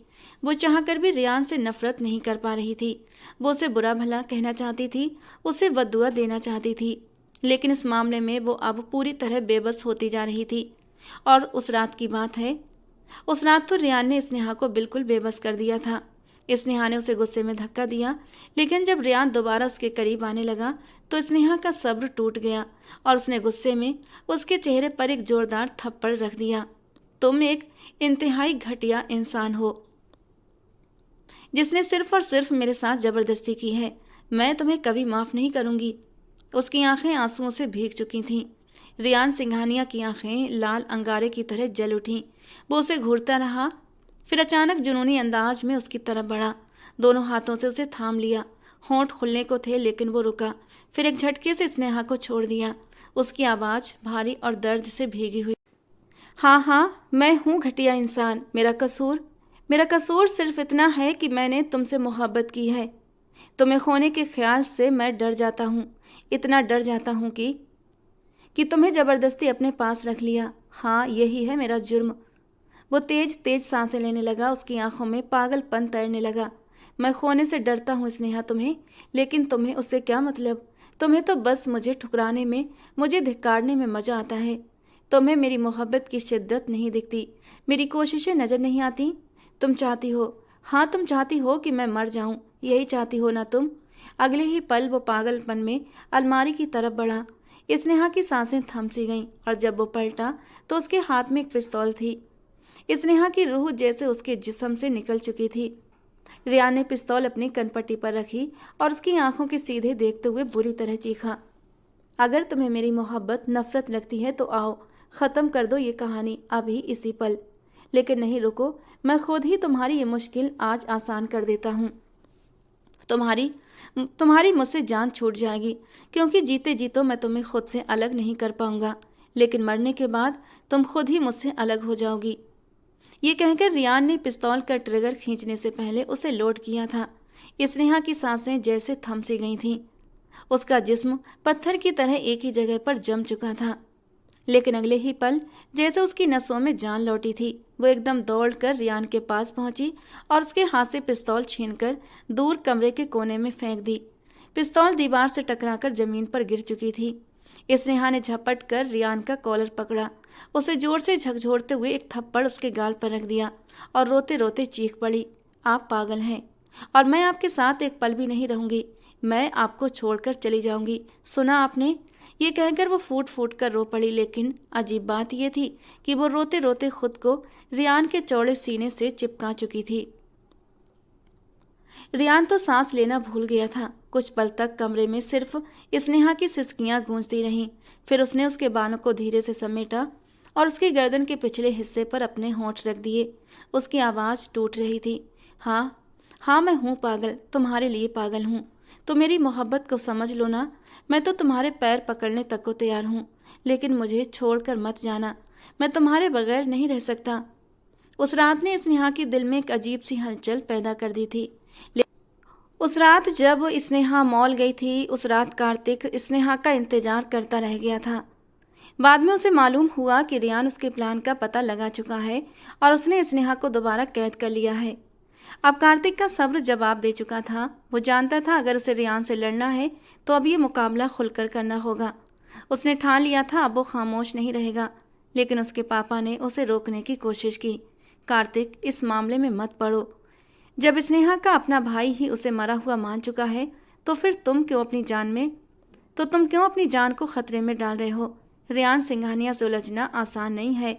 वो चाहकर भी रियान से नफरत नहीं कर पा रही थी। वो उसे बुरा भला कहना चाहती थी, उसे बद्दुआ देना चाहती थी, लेकिन इस मामले में वो अब पूरी तरह बेबस होती जा रही थी। और उस रात की बात है, उस रात तो रियान ने स्नेहा को बिल्कुल बेबस कर दिया था। स्नेहा ने उसे गुस्से में धक्का दिया, लेकिन जब रियान दोबारा उसके करीब आने लगा तो स्नेहा का सब्र टूट गया और उसने गुस्से में उसके चेहरे पर एक जोरदार थप्पड़ रख दिया। तुम एक इंतहाई घटिया इंसान हो जिसने सिर्फ और सिर्फ मेरे साथ जबरदस्ती की है। मैं तुम्हें कभी माफ़ नहीं करूंगी। उसकी आंखें आंसुओं से भीग चुकी थीं। रियान सिंघानिया की आंखें लाल अंगारे की तरह जल उठीं। वो उसे घूरता रहा, फिर अचानक जुनूनी अंदाज में उसकी तरफ बढ़ा, दोनों हाथों से उसे थाम लिया। होंठ खुलने को थे लेकिन वो रुका, फिर एक झटके से स्नेहा को छोड़ दिया। उसकी आवाज़ भारी और दर्द से भीगी हुई। हाँ हाँ, मैं हूँ घटिया इंसान। मेरा कसूर सिर्फ इतना है कि मैंने तुमसे मोहब्बत की है। तुम्हें खोने के ख्याल से मैं डर जाता हूँ, इतना डर जाता हूँ कि तुम्हें ज़बरदस्ती अपने पास रख लिया। हाँ, यही है मेरा जुर्म। वो तेज तेज सांसें लेने लगा, उसकी आंखों में पागलपन तैरने लगा। मैं खोने से डरता हूँ स्नेहा तुम्हें, लेकिन तुम्हें उससे क्या मतलब? तुम्हें तो बस मुझे ठुकराने में, मुझे धिक्कारने में मज़ा आता है। तुम्हें मेरी मोहब्बत की शिद्दत नहीं दिखती, मेरी कोशिशें नज़र नहीं आती। तुम चाहती हो, हाँ तुम चाहती हो कि मैं मर जाऊं, यही चाहती हो ना तुम? अगले ही पल वो पागलपन में अलमारी की तरफ बढ़ा। स्नेहा की सांसें थम सी गईं और जब वो पलटा तो उसके हाथ में एक पिस्तौल थी। स्नेहा की रूह जैसे उसके जिस्म से निकल चुकी थी। रियान ने पिस्तौल अपनी कनपट्टी पर रखी और उसकी आंखों के सीधे देखते हुए बुरी तरह चीखा, अगर तुम्हें मेरी मोहब्बत नफरत लगती है तो आओ, ख़त्म कर दो ये कहानी अभी इसी पल। लेकिन नहीं, रुको, मैं खुद ही तुम्हारी ये मुश्किल आज आसान कर देता हूँ। तुम्हारी मुझसे जान छूट जाएगी, क्योंकि जीते जी तो मैं तुम्हें खुद से अलग नहीं कर पाऊंगा, लेकिन मरने के बाद तुम खुद ही मुझसे अलग हो जाओगी। ये कहकर रियान ने पिस्तौल का ट्रिगर खींचने से पहले उसे लोड किया था। स्नेहा की सांसें जैसे थम सी गई थीं। उसका जिस्म पत्थर की तरह एक ही जगह पर जम चुका था, लेकिन अगले ही पल जैसे उसकी नसों में जान लौटी थी, वो एकदम दौड़कर रियान के पास पहुंची और उसके हाथ से पिस्तौल छीनकर दूर कमरे के कोने में फेंक दी। पिस्तौल दीवार से टकराकर जमीन पर गिर चुकी थी। स्नेहा ने झपट कर रियान का कॉलर पकड़ा, उसे जोर से झकझोरते हुए एक थप्पड़ उसके गाल पर रख दिया और रोते रोते चीख पड़ी, आप पागल हैं और मैं आपके साथ एक पल भी नहीं रहूंगी। मैं आपको छोड़कर चली जाऊंगी, सुना आपने? ये कहकर वो फूट फूट कर रो पड़ी, लेकिन अजीब बात यह थी कि वो रोते रोते खुद को रियान के चौड़े सीने से चिपका चुकी थी। रियान तो सांस लेना भूल गया था। कुछ पल तक कमरे में सिर्फ स्नेहा की सिसकियां गूंजती रहीं। फिर उसने उसके बालों को धीरे से समेटा और उसकी गर्दन के पिछले हिस्से पर अपने होंठ रख दिए। उसकी आवाज़ टूट रही थी, हाँ हाँ, मैं हूँ पागल, तुम्हारे लिए पागल हूँ। तो मेरी मोहब्बत को समझ लो ना। मैं तो तुम्हारे पैर पकड़ने तक को तैयार हूँ, लेकिन मुझे छोड़कर मत जाना, मैं तुम्हारे बगैर नहीं रह सकता। उस रात ने स्नेहा के दिल में एक अजीब सी हलचल पैदा कर दी थी। उस रात जब स्नेहा मॉल गई थी, उस रात कार्तिक स्नेहा का इंतजार करता रह गया था। बाद में उसे मालूम हुआ कि रियान उसके प्लान का पता लगा चुका है और उसने स्नेहा को दोबारा कैद कर लिया है। अब कार्तिक का सब्र जवाब दे चुका था। वो जानता था अगर उसे रियान से लड़ना है तो अब ये मुकाबला खुलकर करना होगा। उसने ठान लिया था अब वो खामोश नहीं रहेगा। लेकिन उसके पापा ने उसे रोकने की कोशिश की। कार्तिक, इस मामले में मत पड़ो। जब स्नेहा का अपना भाई ही उसे मरा हुआ मान चुका है तो फिर तुम क्यों अपनी जान को खतरे में डाल रहे हो? रियान सिंघानिया से उलझना आसान नहीं है।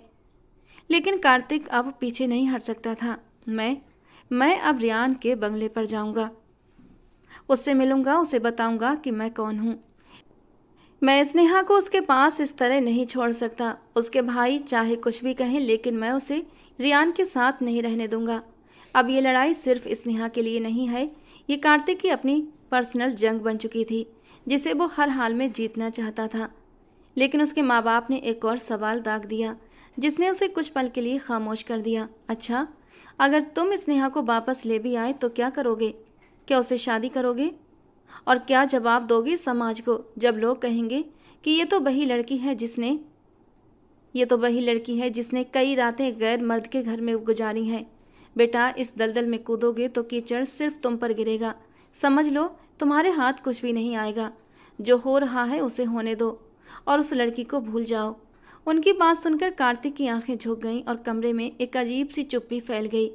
लेकिन कार्तिक अब पीछे नहीं हट सकता था। मैं अब रियान के बंगले पर जाऊंगा, उससे मिलूंगा, उसे बताऊंगा कि मैं कौन हूँ। मैं स्नेहा को उसके पास इस तरह नहीं छोड़ सकता। उसके भाई चाहे कुछ भी कहें लेकिन मैं उसे रियान के साथ नहीं रहने दूंगा। अब ये लड़ाई सिर्फ स्नेहा के लिए नहीं है, ये कार्तिक की अपनी पर्सनल जंग बन चुकी थी जिसे वो हर हाल में जीतना चाहता था। लेकिन उसके माँ बाप ने एक और सवाल दाग दिया जिसने उसे कुछ पल के लिए खामोश कर दिया। अच्छा, अगर तुम स्नेहा को वापस ले भी आए तो क्या करोगे? क्या उससे शादी करोगे? और क्या जवाब दोगे समाज को जब लोग कहेंगे कि ये तो वही लड़की है जिसने कई रातें गैर मर्द के घर में गुजारी हैं। बेटा, इस दलदल में कूदोगे तो कीचड़ सिर्फ तुम पर गिरेगा। समझ लो, तुम्हारे हाथ कुछ भी नहीं आएगा। जो हो रहा है उसे होने दो और उस लड़की को भूल जाओ। उनकी बात सुनकर कार्तिक की आंखें झुक गईं और कमरे में एक अजीब सी चुप्पी फैल गई।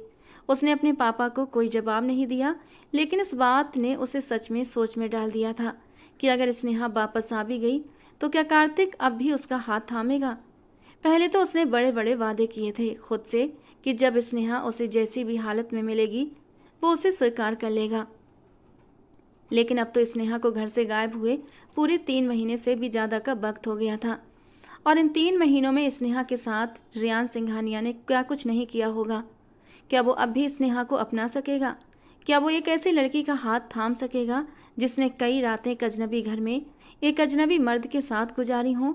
उसने अपने पापा को कोई जवाब नहीं दिया, लेकिन इस बात ने उसे सच में सोच में डाल दिया था कि अगर स्नेहा वापस आ भी गई तो क्या कार्तिक अब भी उसका हाथ थामेगा? पहले तो उसने बड़े बड़े वादे किए थे खुद से कि जब स्नेहा उसे जैसी भी हालत में मिलेगी वो उसे स्वीकार कर लेगा। लेकिन अब तो स्नेहा को घर से गायब हुए पूरे 3 महीने से भी ज़्यादा का वक्त हो गया था और इन 3 महीनों में स्नेहा के साथ रियान सिंघानिया ने क्या कुछ नहीं किया होगा। क्या वो अब भी स्नेहा को अपना सकेगा? क्या वो एक ऐसी लड़की का हाथ थाम सकेगा जिसने कई रातें एक अजनबी घर में एक अजनबी मर्द के साथ गुजारी हों?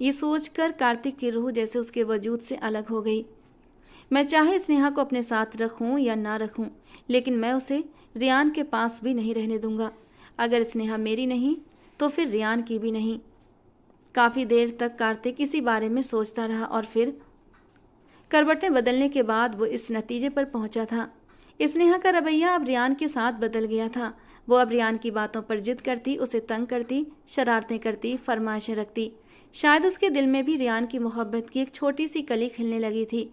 ये सोचकर कार्तिक की रूह जैसे उसके वजूद से अलग हो गई। मैं चाहे स्नेहा को अपने साथ रखूं या ना रखूं, लेकिन मैं उसे रियान के पास भी नहीं रहने दूंगा। अगर स्नेहा मेरी नहीं तो फिर रियान की भी नहीं। काफ़ी देर तक कार्तिक इसी बारे में सोचता रहा और फिर करवटें बदलने के बाद वो इस नतीजे पर पहुंचा था। स्नेहा का रवैया अब रियान के साथ बदल गया था। वो अब रियान की बातों पर जिद करती, उसे तंग करती, शरारतें करती, फरमाइशें रखती। शायद उसके दिल में भी रियान की मोहब्बत की एक छोटी सी कली खिलने लगी थी।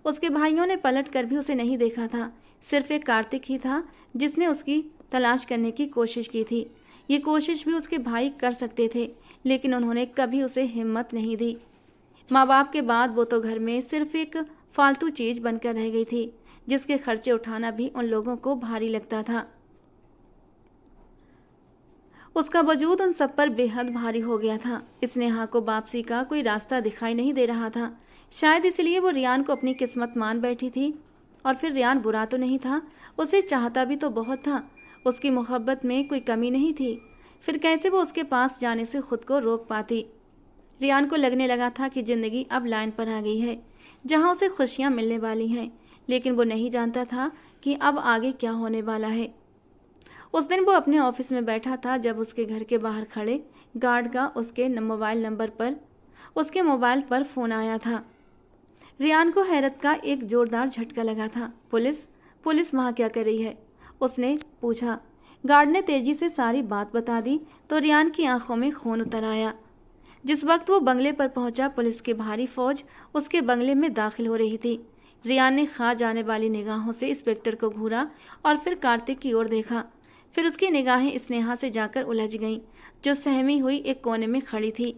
उसके भाइयों ने पलट कर भी उसे नहीं देखा था। सिर्फ एक कार्तिक ही था जिसने उसकी तलाश करने की कोशिश की थी। ये कोशिश भी उसके भाई कर सकते थे, लेकिन उन्होंने कभी उसे हिम्मत नहीं दी। माँ बाप के बाद वो तो घर में सिर्फ एक फालतू चीज़ बनकर रह गई थी जिसके खर्चे उठाना भी उन लोगों को भारी लगता था। उसका वजूद उन सब पर बेहद भारी हो गया था। स्नेहा को वापसी का कोई रास्ता दिखाई नहीं दे रहा था। शायद इसलिए वो रियान को अपनी किस्मत मान बैठी थी। और फिर रियान बुरा तो नहीं था, उसे चाहता भी तो बहुत था। उसकी मोहब्बत में कोई कमी नहीं थी। फिर कैसे वो उसके पास जाने से खुद को रोक पाती? रियान को लगने लगा था कि ज़िंदगी अब लाइन पर आ गई है जहाँ उसे खुशियाँ मिलने वाली हैं, लेकिन वो नहीं जानता था कि अब आगे क्या होने वाला है। उस दिन वो अपने ऑफिस में बैठा था जब उसके घर के बाहर खड़े गार्ड का उसके मोबाइल पर फ़ोन आया था। रियान को हैरत का एक ज़ोरदार झटका लगा था। पुलिस वहाँ क्या कर रही है? उसने पूछा। गार्ड ने तेज़ी से सारी बात बता दी तो रियान की आंखों में खून उतर आया। जिस वक्त वो बंगले पर पहुंचा, पुलिस की भारी फौज उसके बंगले में दाखिल हो रही थी। रियान ने खा जाने वाली निगाहों से इंस्पेक्टर को घूरा और फिर कार्तिक की ओर देखा। फिर उसकी निगाहें स्नेहा से जाकर उलझ गईं, जो सहमी हुई एक कोने में खड़ी थी।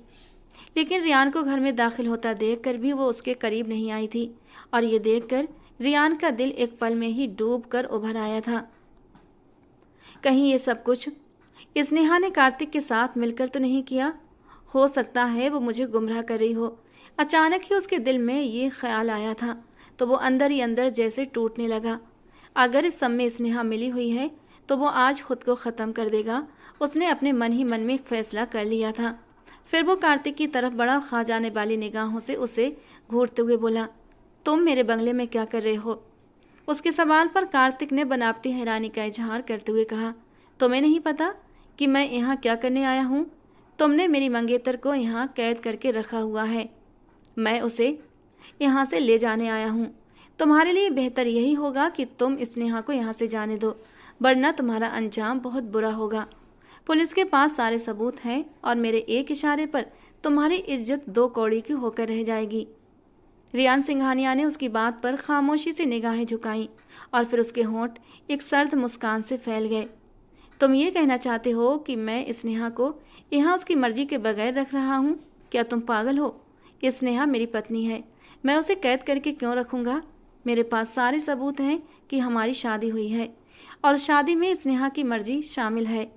लेकिन रियान को घर में दाखिल होता देखकर भी वो उसके करीब नहीं आई थी और ये देखकर रियान का दिल एक पल में ही डूब कर उभर आया था। कहीं ये सब कुछ स्नेहा ने कार्तिक के साथ मिलकर तो नहीं किया? हो सकता है वो मुझे गुमराह कर रही हो। अचानक ही उसके दिल में ये ख्याल आया था तो वो अंदर ही अंदर जैसे टूटने लगा। अगर इस सब में स्नेहा मिली हुई है तो वो आज खुद को ख़त्म कर देगा। उसने अपने मन ही मन में एक फैसला कर लिया था। फिर वो कार्तिक की तरफ बड़ा खा जाने वाली निगाहों से उसे घूरते हुए बोला, तुम मेरे बंगले में क्या कर रहे हो? उसके सवाल पर कार्तिक ने बनावटी हैरानी का इजहार करते हुए कहा, तुम्हें नहीं पता कि मैं यहाँ क्या करने आया हूँ? तुमने मेरी मंगेतर को यहाँ कैद करके रखा हुआ है। मैं उसे यहाँ से ले जाने आया हूँ। तुम्हारे लिए बेहतर यही होगा कि तुम स्नेहा को यहाँ से जाने दो, वरना तुम्हारा अंजाम बहुत बुरा होगा। पुलिस के पास सारे सबूत हैं और मेरे एक इशारे पर तुम्हारी इज्जत 2 कौड़ी की होकर रह जाएगी। रियान सिंघानिया ने उसकी बात पर खामोशी से निगाहें झुकाईं और फिर उसके होंठ एक सर्द मुस्कान से फैल गए। तुम ये कहना चाहते हो कि मैं स्नेहा को यहाँ उसकी मर्जी के बगैर रख रहा हूँ? क्या तुम पागल हो? स्नेहा मेरी पत्नी है, मैं उसे कैद करके क्यों रखूँगा? मेरे पास सारे सबूत हैं कि हमारी शादी हुई है और शादी में स्नेहा की मर्जी शामिल है।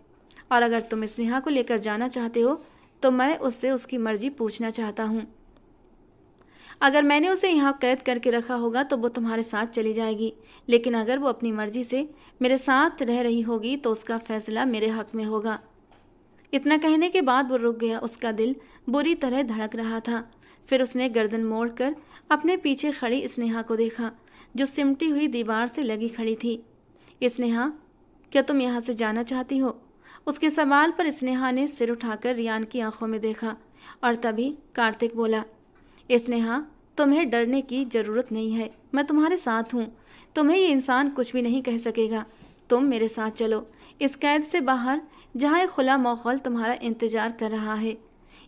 और अगर तुम स्नेहा को लेकर जाना चाहते हो तो मैं उससे उसकी मर्जी पूछना चाहता हूँ। अगर मैंने उसे यहाँ कैद करके रखा होगा तो वो तुम्हारे साथ चली जाएगी, लेकिन अगर वो अपनी मर्जी से मेरे साथ रह रही होगी तो उसका फैसला मेरे हक में होगा। इतना कहने के बाद वो रुक गया। उसका दिल बुरी तरह धड़क रहा था। फिर उसने गर्दन मोड़कर अपने पीछे खड़ी स्नेहा को देखा, जो सिमटी हुई दीवार से लगी खड़ी थी। स्नेहा, क्या तुम यहाँ से जाना चाहती हो? उसके सवाल पर स्नेहा ने सिर उठाकर रियान की आंखों में देखा और तभी कार्तिक बोला, स्नेहा, तुम्हें डरने की ज़रूरत नहीं है, मैं तुम्हारे साथ हूँ। तुम्हें ये इंसान कुछ भी नहीं कह सकेगा। तुम मेरे साथ चलो इस कैद से बाहर, जहाँ एक खुला माहौल तुम्हारा इंतज़ार कर रहा है।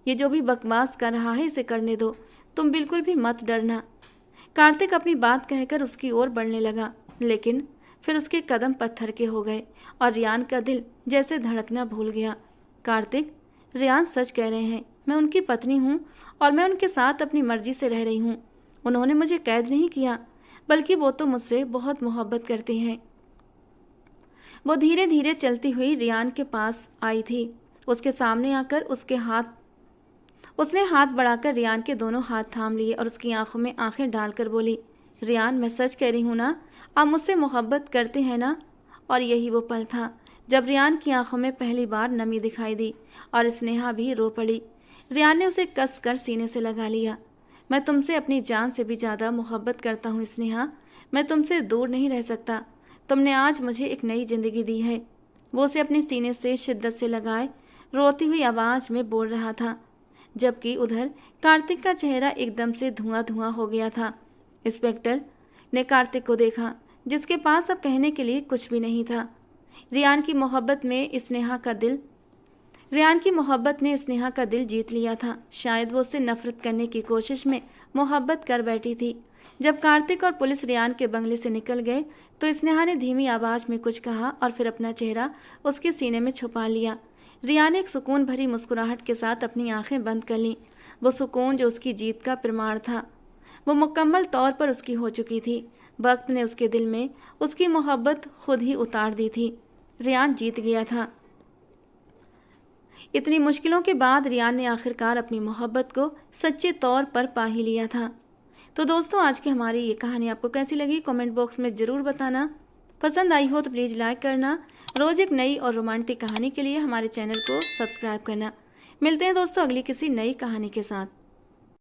ये जो भी बकवास कर रहा है इसे करने दो, तुम बिल्कुल भी मत डरना। कार्तिक अपनी बात कहकर उसकी ओर बढ़ने लगा, लेकिन फिर उसके कदम पत्थर के हो गए और रियान का दिल जैसे धड़कना भूल गया। कार्तिक, रियान सच कह रहे हैं, मैं उनकी पत्नी हूँ और मैं उनके साथ अपनी मर्जी से रह रही हूँ। उन्होंने मुझे कैद नहीं किया, बल्कि वो तो मुझसे बहुत मोहब्बत करते हैं। वो धीरे धीरे चलती हुई रियान के पास आई थी। उसके सामने आकर उसने हाथ बढ़ाकर रियान के दोनों हाथ थाम लिए और उसकी आंखों में आंखें डालकर बोली, रियान, मैं सच कह रही हूँ ना, आप मुझसे मोहब्बत करते हैं ना? और यही वो पल था जब रियान की आंखों में पहली बार नमी दिखाई दी और स्नेहा भी रो पड़ी। रियान ने उसे कस कर सीने से लगा लिया। मैं तुमसे अपनी जान से भी ज़्यादा मोहब्बत करता हूँ स्नेहा, मैं तुमसे दूर नहीं रह सकता। तुमने आज मुझे एक नई ज़िंदगी दी है। वो उसे अपने सीने से शिद्दत से लगाए रोती हुई आवाज़ में बोल रहा था, जबकि उधर कार्तिक का चेहरा एकदम से धुआं धुआं हो गया था। इंस्पेक्टर ने कार्तिक को देखा, जिसके पास अब कहने के लिए कुछ भी नहीं था। रियान की मोहब्बत ने स्नेहा का दिल जीत लिया था। शायद वो उससे नफरत करने की कोशिश में मोहब्बत कर बैठी थी। जब कार्तिक और पुलिस रियान के बंगले से निकल गए तो स्नेहा ने धीमी आवाज़ में कुछ कहा और फिर अपना चेहरा उसके सीने में छुपा लिया। रियान ने एक सुकून भरी मुस्कुराहट के साथ अपनी आंखें बंद कर लीं। वो सुकून जो उसकी जीत का प्रमाण था, वो मुकम्मल तौर पर उसकी हो चुकी थी। वक्त ने उसके दिल में उसकी मोहब्बत खुद ही उतार दी थी। रियान जीत गया था। इतनी मुश्किलों के बाद रियान ने आखिरकार अपनी मोहब्बत को सच्चे तौर पर पा ही लिया था। तो दोस्तों, आज की हमारी ये कहानी आपको कैसी लगी कमेंट बॉक्स में ज़रूर बताना। पसंद आई हो तो प्लीज़ लाइक करना। रोज़ एक नई और रोमांटिक कहानी के लिए हमारे चैनल को सब्सक्राइब करना। मिलते हैं दोस्तों अगली किसी नई कहानी के साथ।